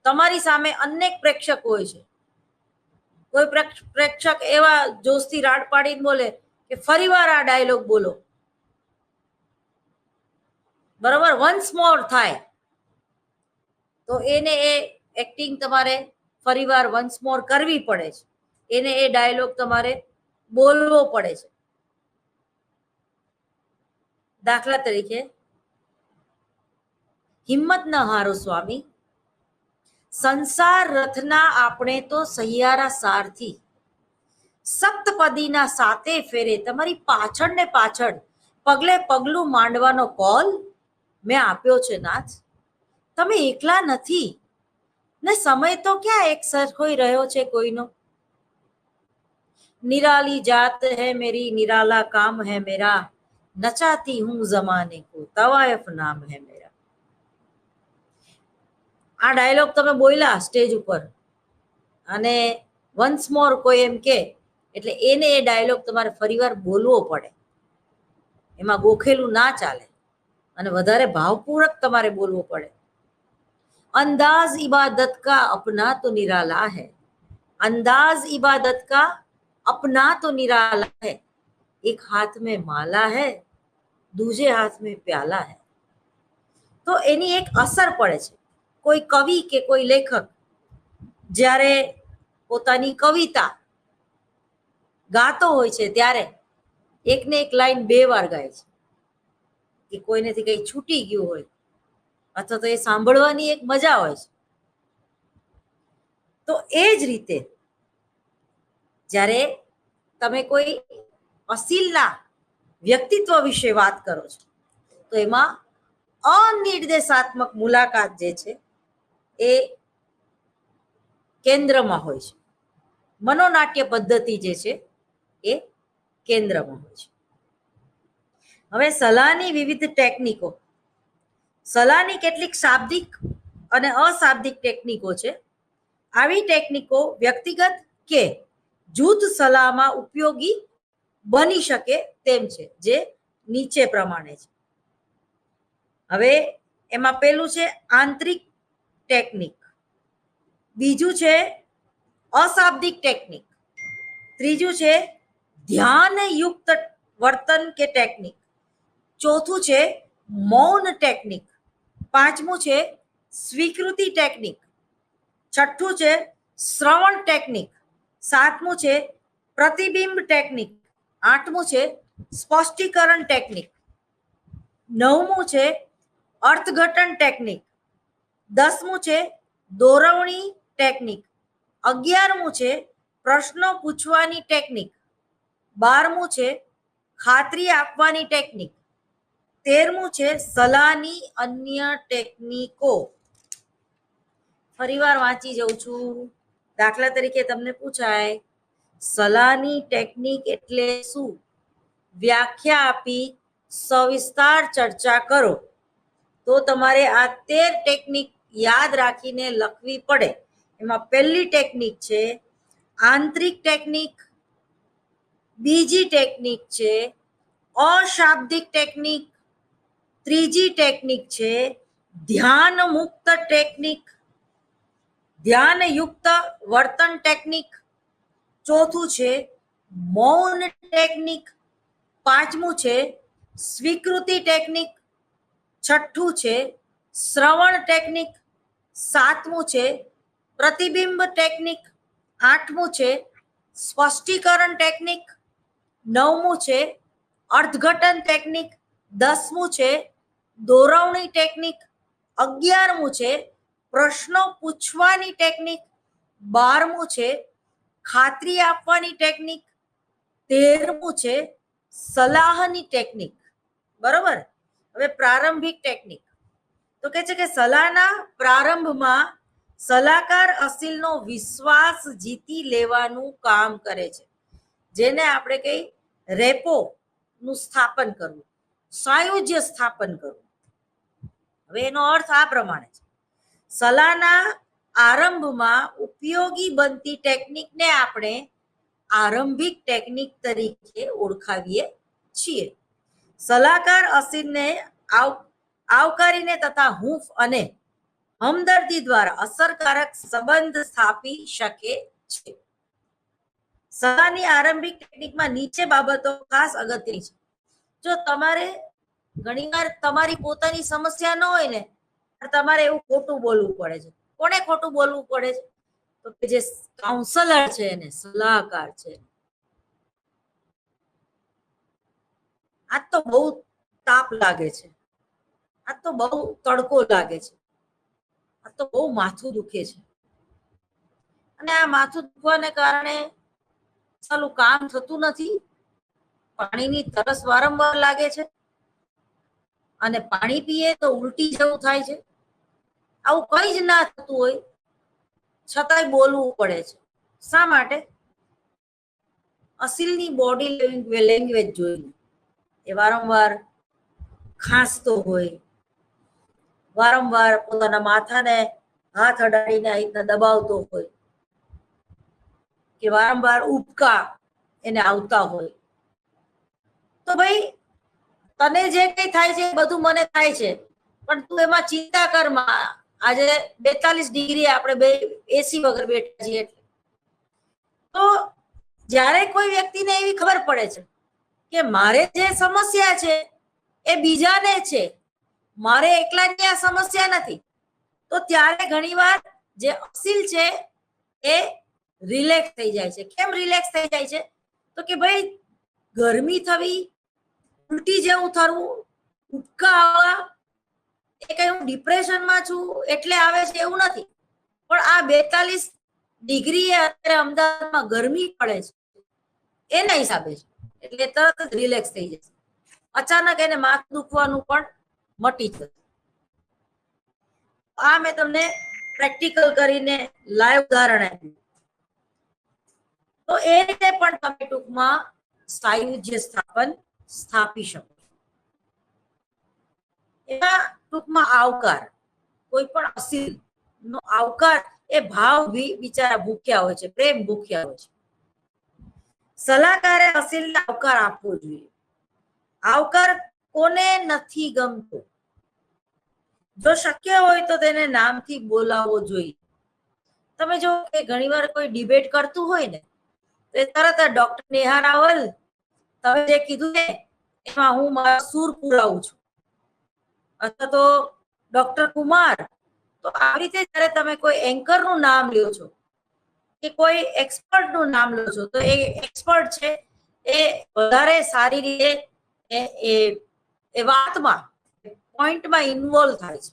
તમારી સામે અનેક પ્રેક્ષકો હોય છે. કોઈ પ્રેક્ષક એવા જોશથી રાડ પાડીને બોલે કે ફરીવાર આ ડાયલોગ બોલો, બરોબર, વન્સ મોર થાય, તો એને એ એક્ટિંગ તમારે ફરીવાર વન્સ મોર કરવી પડે છે. એને એ ડાયલોગ તમારે બોલવો પડે છે. દાખલા તરીકે, હિંમત ન હારો સ્વામી, સંસાર રથના આપણે તો સહિયારા સારથી, સપ્તપદીના સાતે ફેરે તમારી પાછળ ને પાછળ પગલે પગલું માંડવાનો કોલ મેં આપ્યો છે નાથ. તમે એકલા નથી ને સમય તો ક્યાં એક સરખોઈ રહ્યો છે કોઈનો. નિરાલી જાત હૈ મેરી, નિરાલા કામ હૈ મેરા, નચાતી હું જમાને કો, તવાયફ નામ હૈ મેરા. આ ડાયલોગ તમે બોલ્યા સ્ટેજ ઉપર અને વન્સ મોર કોઈ એમ કે એટલે એને એ ડાયલોગ તમારે ફરીવાર બોલવો પડે. એમાં ગોખેલું ના ચાલે અને વધારે ભાવપૂર્વક તમારે બોલવું પડે. અંદાજ इबादत का अपना तो निराला है, अंदाज इबादत का अपना तो निराला है, एक हाथ में माला है, दूजे हाथ में प्याला है. તો એની એક અસર પડે છે. કોઈ કવિ કે કોઈ લેખક જ્યારે પોતાની કવિતા ગાતો હોય છે ત્યારે એકને એક લાઈન 2 વાર ગાય છે કે કોઈનેથી કઈ છૂટી ગયું હોય અથવા તો એ સાંભળવાની એક મજા હોય છે. તો એ જ રીતે જ્યારે તમે કોઈ અસીલના વ્યક્તિત્વ વિશે વાત કરો છો તો એમાં અનિર્દેશાત્મક મુલાકાત જે છે એ કેન્દ્રમાં હોય છે. મનોનાટ્ય પદ્ધતિ જે છે એ કેન્દ્રમાં હોય છે. હવે સલાહની વિવિધ ટેકનિકો, સલાહની કેટલીક શાબ્દિક અને અશાબ્દિક ટેકનિકો છે. આવી ટેકનિકો વ્યક્તિગત કે જૂથ સલાહમાં ઉપયોગી બની શકે તેમ છે, જે નીચે પ્રમાણે છે. હવે એમાં પેલું છે આંતરિક ટેકનિક, બીજું છે અશાબ્દિક ટેકનિક, ત્રીજું છે ધ્યાનયુક્ત વર્તન કે ટેકનિક, ચોથું છે મૌન ટેકનિક, પાંચમું છે સ્વીકૃતિ ટેકનિક, છઠ્ઠું છે શ્રવણ ટેકનિક, સાતમું છે પ્રતિબિંબ ટેકનિક, આઠમું છે સ્પષ્ટીકરણ ટેકનિક, નવમું છે અર્થઘટન ટેકનિક, 10મું છે દોરવણી ટેકનિક, 11મું છે પ્રશ્નો પૂછવાની ટેકનિક, 12મું છે ખાતરી આપવાની ટેકનિક, 13મું છે સલાહની અન્ય ટેકનિકો. ફરીવાર વાંચી જાઉં છું. દાખલા તરીકે તમને પૂછાય સલાહની ટેકનિક એટલે શું, વ્યાખ્યા આપી સવિસ્તાર ચર્ચા કરો. તો તમારે આ 13 ટેકનિક યાદ રાખીને લખવી પડે. એમાં પહેલી ટેકનિક છે આંતરિક ટેકનિક, બીજી ટેકનિક છે અશાબ્દિક ટેકનિક, ત્રીજી ટેકનિક છે ધ્યાન મુક્ત ટેકનિક, ધ્યાનયુક્ત વર્તન ટેકનિક. ચોથું છે મૌન ટેકનિક. પાંચમું છે સ્વીકૃતિ ટેકનિક. છઠ્ઠું છે શ્રવણ ટેકનિક. સાતમું છે પ્રતિબિંબ ટેકનિક. આઠમું છે સ્પષ્ટીકરણ ટેકનિક. નવમું છે અર્થઘટન ટેકનિક. દસમું છે દોરવણી ટેકનિક. 11મું છે પ્રશ્નો પૂછવાની ટેકનિક. 12મું છે ખાતરી આપવાની ટેકનિક. 13મું છે સલાહની ટેકનિક. બરોબર. હવે પ્રારંભિક ટેકનિક તો કે છે કે સલાહના પ્રારંભમાં સલાહકાર અસીલનો વિશ્વાસ જીતી લેવાનું કામ કરે છે, જેને આપણે કઈ રેપો નું સ્થાપન કરવું, સાયુજ્ય સ્થાપન કરવું. હવે એનો અર્થ આ પ્રમાણે છે, સલાહના આરંભમાં ઉપયોગી બનતી ટેકનિકને આપણે આરંભિક ટેકનિક તરીકે ઓળખાવીએ છીએ. સલાહકાર અસીલને આવકારીને તથા હૂંફ અને હમદર્દી દ્વારા અસરકારક સંબંધ સ્થાપી શકે છે. સલાહની આરંભિક ટેકનિકમાં નીચે બાબતો ખાસ અગત્યની છે. જો તમારે ઘણીવાર તમારી પોતાની સમસ્યા ન હોય ને, તમારે એવું ખોટું બોલવું પડે છે. કોને ખોટું બોલવું પડે છે? તો કે જે કાઉન્સલર છે એને, સલાહકાર છે. આ તો બહુ તાપ લાગે છે, આ તો બહુ તડકો લાગે છે, આ તો બહુ માથું દુખે છે, અને આ માથું દુખવાને કારણે ચાલુ કામ થતું નથી, પાણીની તરસ વારંવાર લાગે છે, અને પાણી પીએ તો ઉલટી જેવું થાય છે. આવું કઈ જ ના થતું હોય છતાંય બોલવું પડે છે. શા માટે? અસીલની બોડી લેંગ્વેજ જોઈને. એ વારંવાર ખાંસતો હોય, વારંવાર પોતાના માથાને હાથ અડાડીને આ રીતના દબાવતો હોય, કે વારંવાર ઉબકા એને આવતા હોય, તો ભાઈ તને જે કઈ થાય છે બધું મને થાય છે, પણ તું એમાં ચિંતા કરમાં. આજે 42 ડિગ્રી આપણે બે એસી વગર બેઠા છીએ. તો જ્યારે કોઈ વ્યક્તિને એવી ખબર પડે છે કે મારે જે સમસ્યા છે એ બીજાને છે, મારે એકલાની આ સમસ્યા નથી, તો ત્યારે ઘણીવાર જે અસીલ છે એ રિલેક્સ થઈ જાય છે. કેમ રિલેક્સ થઈ જાય છે? તો કે ભાઈ ગરમી થવી, ઉલટી જેવું થવું, ઉબકા આવવા, એ કઈ હું ડિપ્રેશનમાં છું એટલે આવે છે એવું નથી, પણ આ 42 ડિગ્રી અત્યારે અમદાવાદમાં ગરમી પડે છે એના હિસાબે છે. એટલે તરત જ રિલેક્સ થઈ જશે. અચાનક એને માથું દુખવાનું પણ મટી જશે. આ મેં તમને પ્રેક્ટિકલ કરીને લાઈવ ઉદાહરણ આપ્યું. તો એ રીતે પણ તમે ટૂંકમાં સાયુજ્ય સ્થાપન સ્થાપી શકો. એના ટૂંકમાં આવકાર, કોઈ પણ અસીલ નો આવકાર એ ભાવ બિચારા ભૂખ્યા હોય છે, પ્રેમ ભૂખ્યા હોય છે. સલાહકારે અસીલને આવકાર આપવો જોઈએ. આવકાર કોને નથી ગમતો? જો શક્ય હોય તો તેને નામથી બોલાવવો જોઈએ. તમે જો કે ઘણીવાર કોઈ ડિબેટ કરતું હોય ને, તો એ તરત જ ડોક્ટર નેહા રાવલ તમે જે કીધું ને એમાં હું મારો સૂર પુરાવું છું, અથવા તો ડોક્ટર કુમાર. તો આવી રીતે જ્યારે તમે કોઈ એન્કર નું નામ લ્યો છો કે કોઈ એક્સપર્ટ નું નામ લો છો, તો એ એક્સપર્ટ છે એ વધારે સારી રીતે એ વાતમાં પોઈન્ટમાં ઇન્વોલ્વ થાય છે.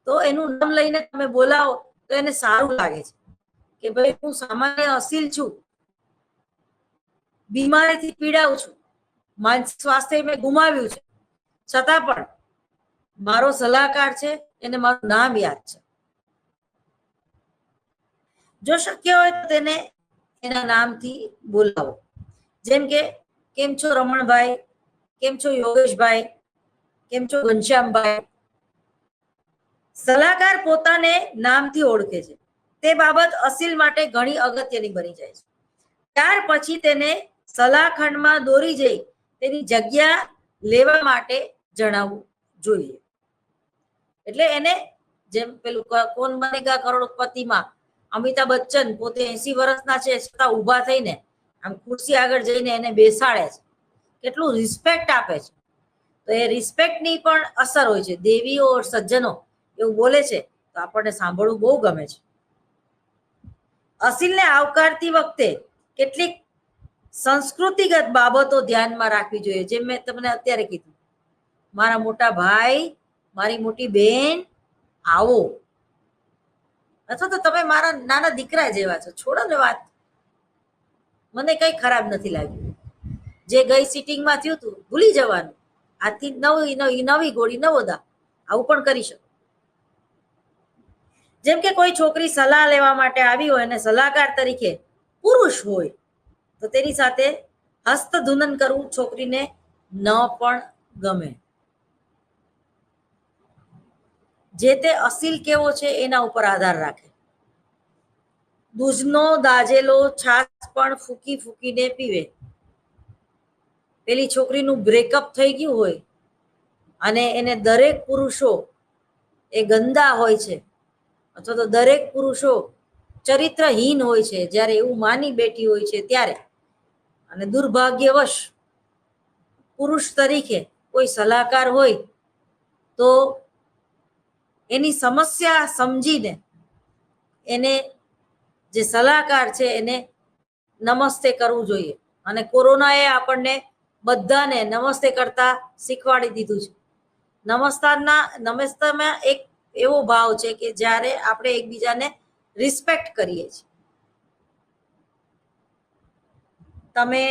તો એનું નામ લઈને તમે બોલાવો તો એને સારું લાગે છે કે ભાઈ હું સામાન્ય અસીલ છું, બીમારીથી પીડાઉં છું, માનસિક સ્વાસ્થ્ય મેં ગુમાવ્યું છે, છતાં પણ મારો સલાહકાર છે, એને મારું નામ યાદ છે. જો શક્ય હોય તો તેને એના નામથી બોલાવો. જેમ કે કેમ છો રમણભાઈ, કેમ છો યોગેશભાઈ, કેમ છો ઘનશ્યામભાઈ. સલાહકાર પોતાને નામથી ઓળખે છે, તે બાબત અસીલ માટે ઘણી અગત્યની બની જાય છે. ત્યાર પછી તેને સલાહખંડમાં દોરી જઈ તેની જગ્યા લેવા માટે જણાવવું જોઈએ. એટલે એને જેમ પેલું કોણ બનેગા કરોડપતિમાં અમિતાભ બચ્ચન પોતે 80 વર્ષના છે છતાં ઊભા થઈને આમ ખુરશી આગળ જઈને એને બેસાડે છે, કેટલું રિસ્પેક્ટ આપે છે. તો એ રિસ્પેક્ટની પણ અસર હોય છે. દેવીઓ સજ્જનો એવું બોલે છે તો આપણને સાંભળવું બહુ ગમે છે. અસીલને આવકારતી વખતે કેટલીક સંસ્કૃતિગત બાબતો ધ્યાનમાં રાખવી જોઈએ. જેમ મેં તમને અત્યારે કીધું, મારા મોટા ભાઈ, મારી મોટી બેન, આવો, અથવા તો તમે મારા નાના દીકરા જેવા છો, છોડો ને વાત, મને કઈ ખરાબ નથી લાગ્યું. જે ગઈ સિટિંગમાં થયું હતું ભૂલી જવાનું. આજથી નવી ગોળી નવો દા, આવું પણ કરી શકો. જેમ કે કોઈ છોકરી સલાહ લેવા માટે આવી હોય અને સલાહકાર તરીકે પુરુષ હોય તો તેની સાથે હસ્તધૂનન કરવું છોકરીને ન પણ ગમે. જે તે અસીલ કેવો છે એના ઉપર આધાર રાખે. દૂધનો દાજેલો છાશ પણ ફૂકી ફૂકીને પીવે. પેલી છોકરીનું બ્રેકઅપ થઈ ગયું હોય અને એને દરેક પુરુષો એ ગંદા હોય છે અથવા તો દરેક પુરુષો ચરિત્રહીન હોય છે, જ્યારે એવું માની બેઠી હોય છે ત્યારે, અને દુર્ભાગ્યવશ પુરુષ તરીકે કોઈ સલાહકાર હોય તો એની સમસ્યા સમજીને એને જે સલાહકાર છે એને નમસ્તે કરવું જોઈએ. અને કોરોનાએ આપણને બધાને નમસ્તે કરતા શીખવાડી દીધું છે. નમસ્તેમાં એક એવો ભાવ છે કે જ્યારે આપણે એકબીજાને રિસ્પેક્ટ કરીએ છીએ. તમે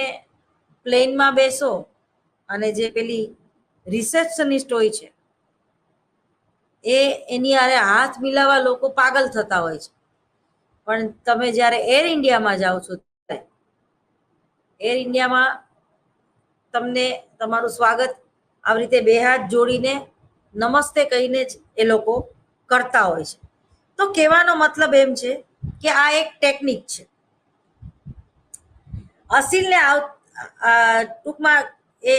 પ્લેનમાં બેસો અને જે પેલી રિસેપ્શનિસ્ટ હોય છે એની આરે હાથ મિલાવા લોકો પાગલ થતા હોય છે. પણ તમે જ્યારે એર ઇન્ડિયામાં જાઓ છો, એર ઇન્ડિયામાં તમને તમારું સ્વાગત આવી રીતે બે હાથ જોડીને નમસ્તે કહીને જ એ લોકો કરતા હોય છે. તો કહેવાનો મતલબ એમ છે કે આ એક ટેકનિક છે. અસીલને ટૂંકમાં એ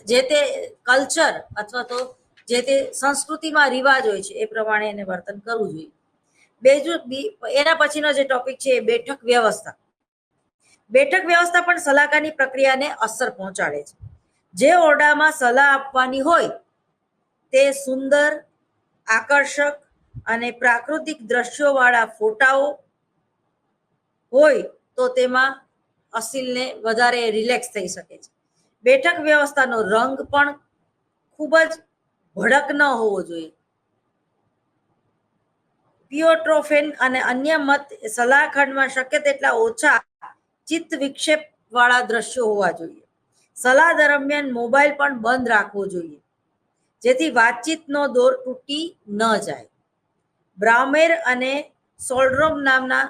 જે તે કલ્ચર અથવા તો જે તે સંસ્કૃતિમાં રિવાજ હોય છે એ પ્રમાણે એને વર્તન કરવું જોઈએ. એના પછીનો જે ટોપિક છે એ બેઠક વ્યવસ્થા. બેઠક વ્યવસ્થા પણ સલાહકારની પ્રક્રિયાને અસર પહોંચાડે છે. જે ઓરડામાં સલાહ આપવાની હોય તે સુંદર, આકર્ષક અને પ્રાકૃતિક દ્રશ્યો વાળા ફોટાઓ હોય તો તેમાં અસીલને વધારે રિલેક્સ થઈ શકે છે. બેઠક વ્યવસ્થાનો રંગ પણ ખૂબ જ ભડક ન હોવો જોઈએ. પિયોટ્રોફેન અને અન્ય મત સલાહખંડમાં શક્ય તેટલા ઓછા ચિત્ત વિક્ષેપ વાળા દ્રશ્યો હોવા જોઈએ. સલાહ દરમિયાન મોબાઈલ પણ બંધ રાખવો જોઈએ જેથી વાતચીતનો દોર તૂટી ન જાય. બ્રામેર અને સોલ્ડ્રોમ નામના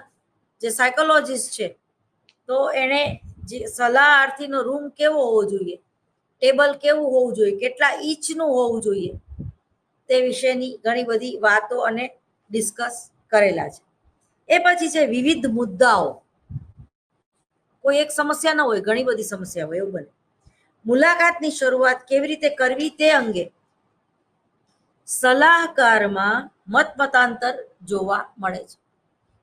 જે સાયકોલોજીસ્ટ છે તો એને જે સલાહાર્થીનો રૂમ કેવો હોવો જોઈએ, ટેબલ કેવું હોવું જોઈએ, કેટલા ઇંચનું હોવું જોઈએ તે વિશેની ઘણી બધી વાતો અને ડિસ્કસ કરેલા છે. એ પછી છે વિવિધ મુદ્દાઓ. કોઈ એક સમસ્યા ન હોય, ઘણી બધી સમસ્યા હોય, એવું બને. મુલાકાતની શરૂઆત કેવી રીતે કરવી તે અંગે સલાહકારમાં મતાંતર જોવા મળે છે.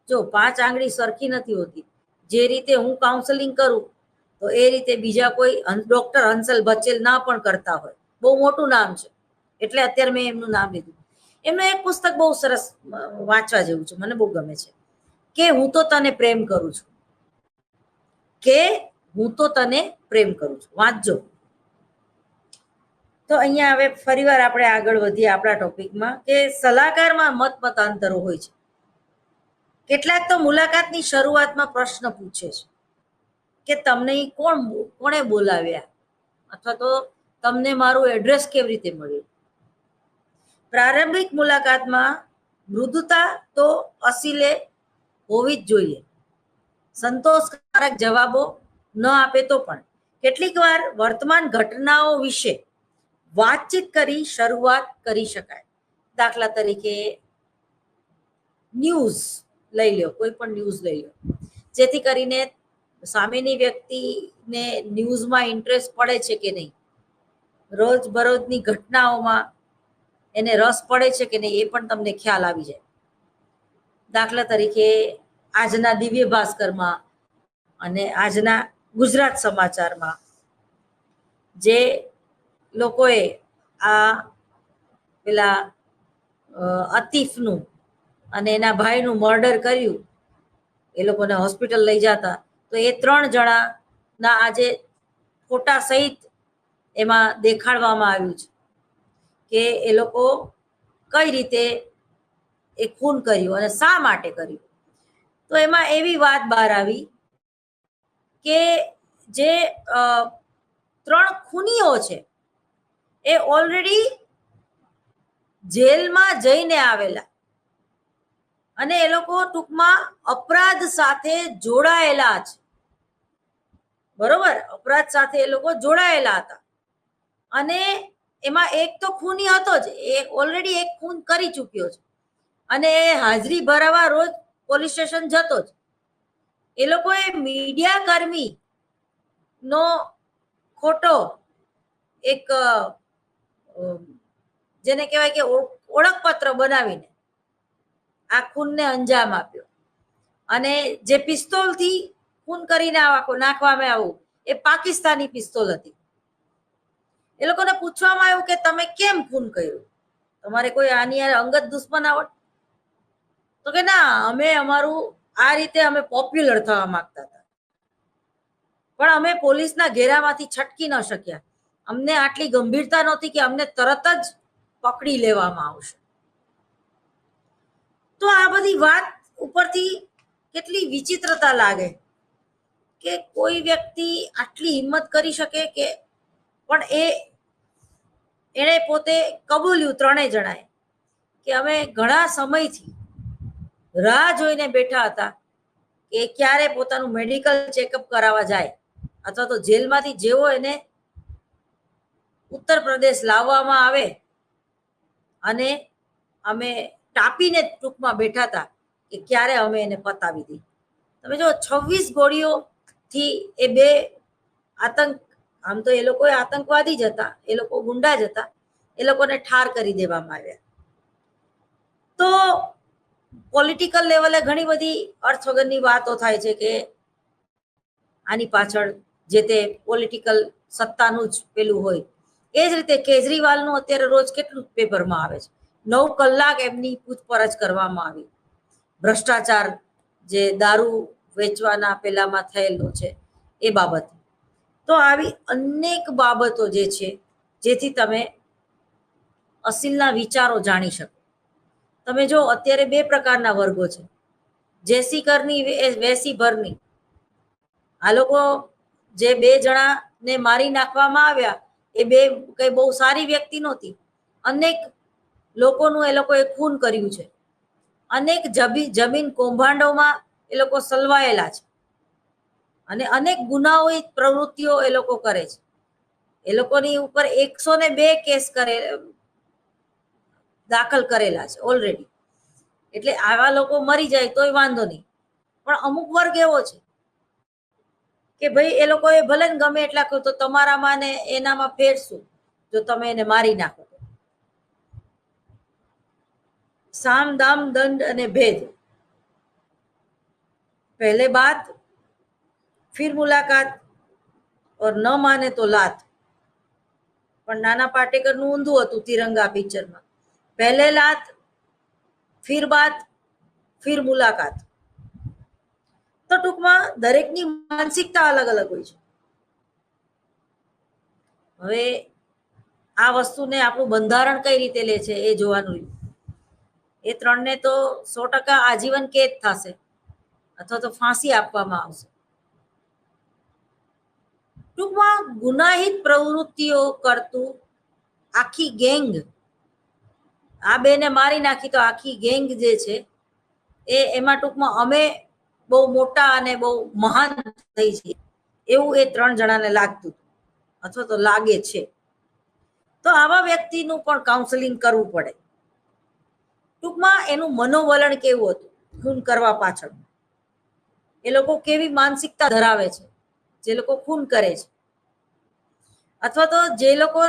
જો 5 આંગળી સરખી નથી હોતી. જે રીતે હું કાઉન્સેલિંગ કરું તો એ રીતે બીજા કોઈ ડોક્ટર હંસલ બચેલ ના પણ કરતા હોય. બહુ મોટું નામ છે એટલે અત્યારે મેં એમનું નામ લીધું. એમનું એક પુસ્તક બહુ સરસ વાંચવા જેવું છે, મને બહુ ગમે છે, કે હું તો તને પ્રેમ કરું છું. કે હું તો તને પ્રેમ કરું છું, વાંચજો. તો અહીંયા હવે ફરીવાર આપણે આગળ વધીએ આપણા ટોપિકમાં કે સલાહકારમાં મતાંતરો હોય છે. કેટલાક તો મુલાકાતની શરૂઆતમાં પ્રશ્ન પૂછે છે કે તમને કોણે બોલાવ્યા અથવા તો તમને મારું એડ્રેસ કેવી રીતે મળ્યું. પ્રારંભિક મુલાકાતમાં મૃદુતા તો અસીલે હોવી જ જોઈએ. સંતોષકારક જવાબો ન આપે તો પણ કેટલીક વાર વર્તમાન ઘટનાઓ વિશે વાતચીત કરી શરૂઆત કરી શકાય. દાખલા તરીકે ન્યૂઝ લઈ લો, કોઈ પણ ન્યૂઝ લઈ લો, જેથી કરીને સામેની વ્યક્તિને ન્યૂઝમાં ઇન્ટરેસ્ટ પડે છે કે નહીં રોજબરોજની ઘટનાઓમાં એને રસ પડે છે કે નહીં એ પણ તમને ખ્યાલ આવી જાય. દાખલા તરીકે આજના દિવ્ય ભાસ્કરમાં અને આજના ગુજરાત સમાચારમાં જે લોકોએ આ પેલા અતીફનું અને એના ભાઈનું મર્ડર કર્યું, એ લોકોને હોસ્પિટલ લઈ જતા, તો એ 3 જણાના આજે ફોટા સહિત એમાં દેખાડવામાં આવ્યું છે કે એ લોકો કઈ રીતે એ ખૂન કર્યું અને શા માટે કર્યું. તો એમાં એવી વાત બહાર આવી કે જે 3 ખૂનીઓ છે એ ઓલરેડી જેલમાં જઈને આવેલા અને એ લોકો ટૂંકમાં અપરાધ સાથે જોડાયેલા છે. બરોબર, અપરાધ સાથે એ લોકો જોડાયેલા હતા અને એમાં એક તો ખૂની હતો જ, એ ઓલરેડી એક ખૂન કરી ચૂક્યો છે અને એ હાજરી ભરાવા રોજ પોલીસ સ્ટેશન જતો જ. એ લોકોએ મીડિયા કર્મી નો ખોટો એક જેને કહેવાય કે ઓળખપત્ર બનાવીને આ ખૂનને અંજામ આપ્યો અને જે પિસ્તોલથી ખૂન કરીને નાખવામાં આવ્યું એ પાકિસ્તાની પિસ્તોલ હતી. એ લોકોને પૂછવામાં આવ્યું કે તમે કેમ ખૂન કર્યું, તમારે કોઈ આની અંગત દુશ્મનાવટ? તો કે ના, અમે અમારું આ રીતે અમે પોપ્યુલર થવા માંગતા હતા, પણ અમે પોલીસના ઘેરામાંથી છટકી ન શક્યા. અમને આટલી ગંભીરતા નહોતી કે અમને તરત જ પકડી લેવામાં આવશે. તો આ બધી વાત ઉપરથી કેટલી વિચિત્રતા લાગે કે કોઈ વ્યક્તિ આટલી હિંમત કરી શકે કે, પણ એણે પોતે કબૂલ્યું 3 જણાએ કે અમે ઘણા સમયથી રાહ જોઈને બેઠા હતા કે ક્યારે પોતાનું મેડિકલ ચેકઅપ કરાવવા જાય અથવા તો જેલમાંથી જેવો એને ઉત્તર પ્રદેશ લાવવામાં આવે અને અમે ટાપીને ટૂંકમાં બેઠા હતા કે ક્યારે અમે એને પતાવી દઈએ. તમે જો 26 ગોળીઓથી એ 2 આમ તો એ લોકો આતંકવાદી જ હતા, એ લોકો ગુંડા જ હતા, એ લોકોને ઠાર કરી દેવામાં આવ્યા. તો પોલિટિકલ લેવલે ઘણી બધી અર્થ વગરની વાતો થાય છે કે આની પાછળ જે તે પોલિટિકલ સત્તાનું જ પેલું હોય. એ જ રીતે કેજરીવાલનું અત્યારે રોજ કેટલું પેપરમાં આવે છે, 9 કલાક એમની પૂછપરછ કરવામાં આવી. ભ્રષ્ટાચાર જે દારૂ વેચવાના પેલામાં થયેલો છે એ બાબત. તો આવી અનેક બાબતો જે છે જેથી તમે અસીલના વિચારો જાણી શકો. તમે જો અત્યારે 2 પ્રકારના વર્ગો છે, જેસી કરની વેસી ભરની. આ લોકો જે 2 જણાને મારી નાખવામાં આવ્યા એ 2 કઈ બહુ સારી વ્યક્તિ નહોતી. અનેક લોકોનું એ લોકોએ ખૂન કર્યું છે, અનેક જમીન કૌભાંડોમાં એ લોકો સલવાયેલા છે અને અનેક ગુનાઓની પ્રવૃત્તિઓ એ લોકો કરે છે. એ લોકોની ઉપર 102 કેસ દાખલ કરેલા છે ઓલરેડી. એટલે આવા લોકો મરી જાય તોય વાંધો નહીં, પણ અમુક વર્ગ એવો છે કે ભાઈ એ લોકોએ ભલે ને ગમે એટલા કહ્યું તો તમારામાં ને એનામાં ફેરશું જો તમે એને મારી નાખો. साम दाम दंड અને ભેદ, पहले बात फिर मुलाकात और न माने तो लात. પણ નાના પાટેકરનું ઊંધું હતું તિરંગા પિક્ચરમાં. પહેલે લાત, ફિર બાત, ફિર મુલાકાત. તો ટૂંકમાં દરેકની માનસિકતા અલગ અલગ હોય છે. હવે આ વસ્તુને આપણું બંધારણ કઈ રીતે લે છે એ જોવાનું. એ 3ને તો 100% આજીવન કેદ થશે અથવા તો ફાંસી આપવામાં આવશે. ટૂંકમાં ગુનાહિત પ્રવૃત્તિઓ કરતું આખી ગેંગ, આ 2ને મારી નાખી તો આખી ગેંગ જે છે એમાં ટૂંકમાં અમે બહુ મોટા અને બહુ મહાન થઈ છીએ એવું એ 3 જણાને લાગતું અથવા તો લાગે છે. તો આવા વ્યક્તિનું પણ કાઉન્સેલિંગ કરવું પડે. ટૂંકમાં એનું મનોવલણ કેવું હતું ખૂન કરવા પાછળ, એ લોકો કેવી માનસિકતા ધરાવે છે જે લોકો ખૂન કરે છે. અથવા તો જે લોકો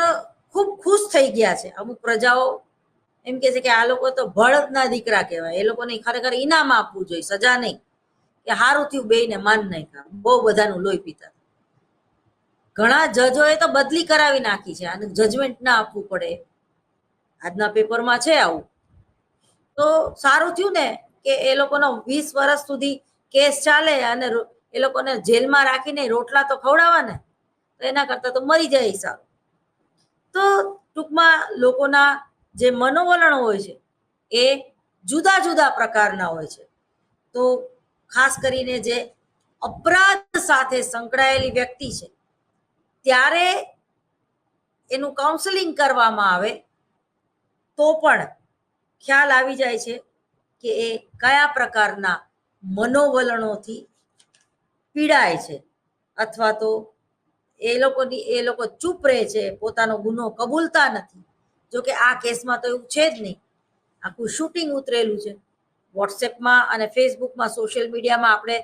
ખૂબ ખુશ થઈ ગયા છે, અમુક પ્રજાઓ એમ કે છે કે આ લોકો તો ભળતના દીકરા કહેવાય, એ લોકોને ખરેખર ઇનામ આપવું જોઈએ, સજા નહીં, કે હારું થયું બેયને માન નાખ્યા, બહુ બધાનું લોહી પીતા. ઘણા જજોએ તો બદલી કરાવી નાખી છે અને જજમેન્ટ ના આપવું પડે. આજના પેપરમાં છે આવું. તો સારું થયું ને કે એ લોકોનો 20 વર્ષ સુધી કેસ ચાલે અને એ લોકોને જેલમાં રાખીને રોટલા તો ખવડાવવા ને, તો એના કરતા તો મરી જાય સારું. તો ટૂંકમાં લોકોના જે મનોવલણ હોય છે એ જુદા જુદા પ્રકારના હોય છે. તો ખાસ કરીને જે અપરાધ સાથે સંકળાયેલી વ્યક્તિ છે, ત્યારે એનું કાઉન્સેલિંગ કરવામાં આવે તો પણ ખ્યાલ આવી જાય છે કે એ કયા પ્રકારના મનોવલણોથી પીડાય છે, અથવા તો એ લોકો ચૂપ રહે છે, પોતાનો ગુનો કબૂલતા નથી. જો કે આ કેસમાં તો એવું છે જ નહીં, આખું શૂટિંગ ઉતરેલું છે. વોટ્સએપમાં અને ફેસબુકમાં, સોશિયલ મીડિયામાં આપણે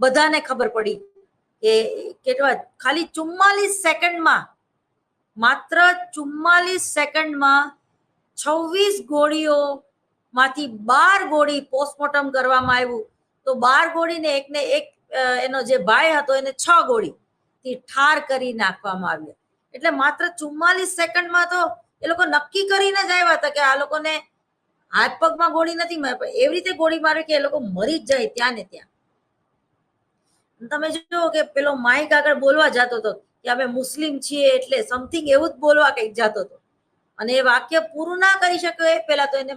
બધાને ખબર પડી કે કેટલા ખાલી 44 સેકન્ડમાં, માત્ર 44 સેકન્ડમાં 26 ગોળીઓમાંથી 12 ગોળી પોસ્ટમોર્ટમ કરવામાં આવ્યું. તો 12 ગોળીને એકને એક એનો જે ભાઈ હતો એને 6 ગોળીથી ઠાર કરી નાખવામાં આવ્યા. એટલે માત્ર 44 સેકન્ડમાં તો એ લોકો નક્કી કરીને જ આવ્યા હતા કે આ લોકોને હાથ પગમાં ગોળી નથી મારી, એવી રીતે ગોળી મારી કે એ લોકો મરી જ જાય ત્યાં ને ત્યાં. તમે જુઓ કે પેલો માઇક આગળ બોલવા જતો હતો કે અમે મુસ્લિમ છીએ એટલે સમથિંગ એવું જ બોલવા કંઈક જતો હતો, અને એ વાક્ય પૂરું ના કરી શક્યો એ પેલા તો એને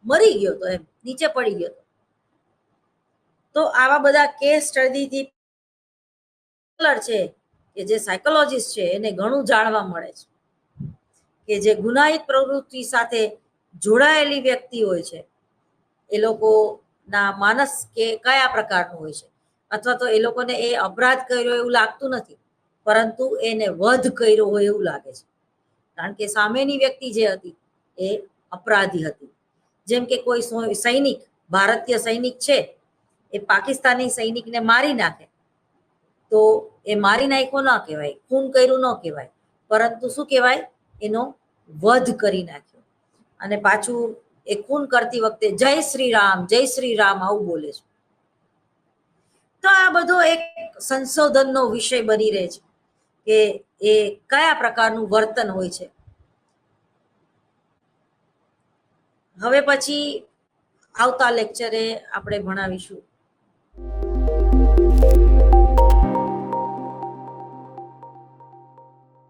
મરી ગયો હતો, એમ નીચે પડી ગયો હતો. તો આવા બધા કેસ સ્ટડીથી છે કે જે સાયકોલોજીસ્ટ છે એને ઘણું જાણવા મળે છે કે જે ગુનાહિત પ્રવૃત્તિ સાથે જોડાયેલી વ્યક્તિ હોય છે એ લોકોના માનસ કે કયા પ્રકારનું હોય છે, અથવા તો એ લોકોને એ અપરાધ કર્યો એવું લાગતું નથી, પરંતુ એને વધ કર્યો હોય એવું લાગે છે. કારણ કે સામેની વ્યક્તિ જે હતી એ અપરાધી હતી. જેમ કે કોઈ સૈનિક, ભારતીય સૈનિક છે, એ પાકિસ્તાની સૈનિકને મારી નાખે તો એ મારી નાખ્યો ન કહેવાય, ખૂન કર્યું ન કહેવાય, પરંતુ શું કહેવાય, એનો વધ કરી નાખ્યો. અને પાછું એ ખૂન કરતી વખતે જય શ્રી રામ આવું બોલે છે. તો આ બધો એક સંશોધનનો વિષય બની રહે છે કે એ કયા પ્રકારનું વર્તન હોય છે. હવે પછી આવતા લેક્ચરે આપણે ભણાવીશું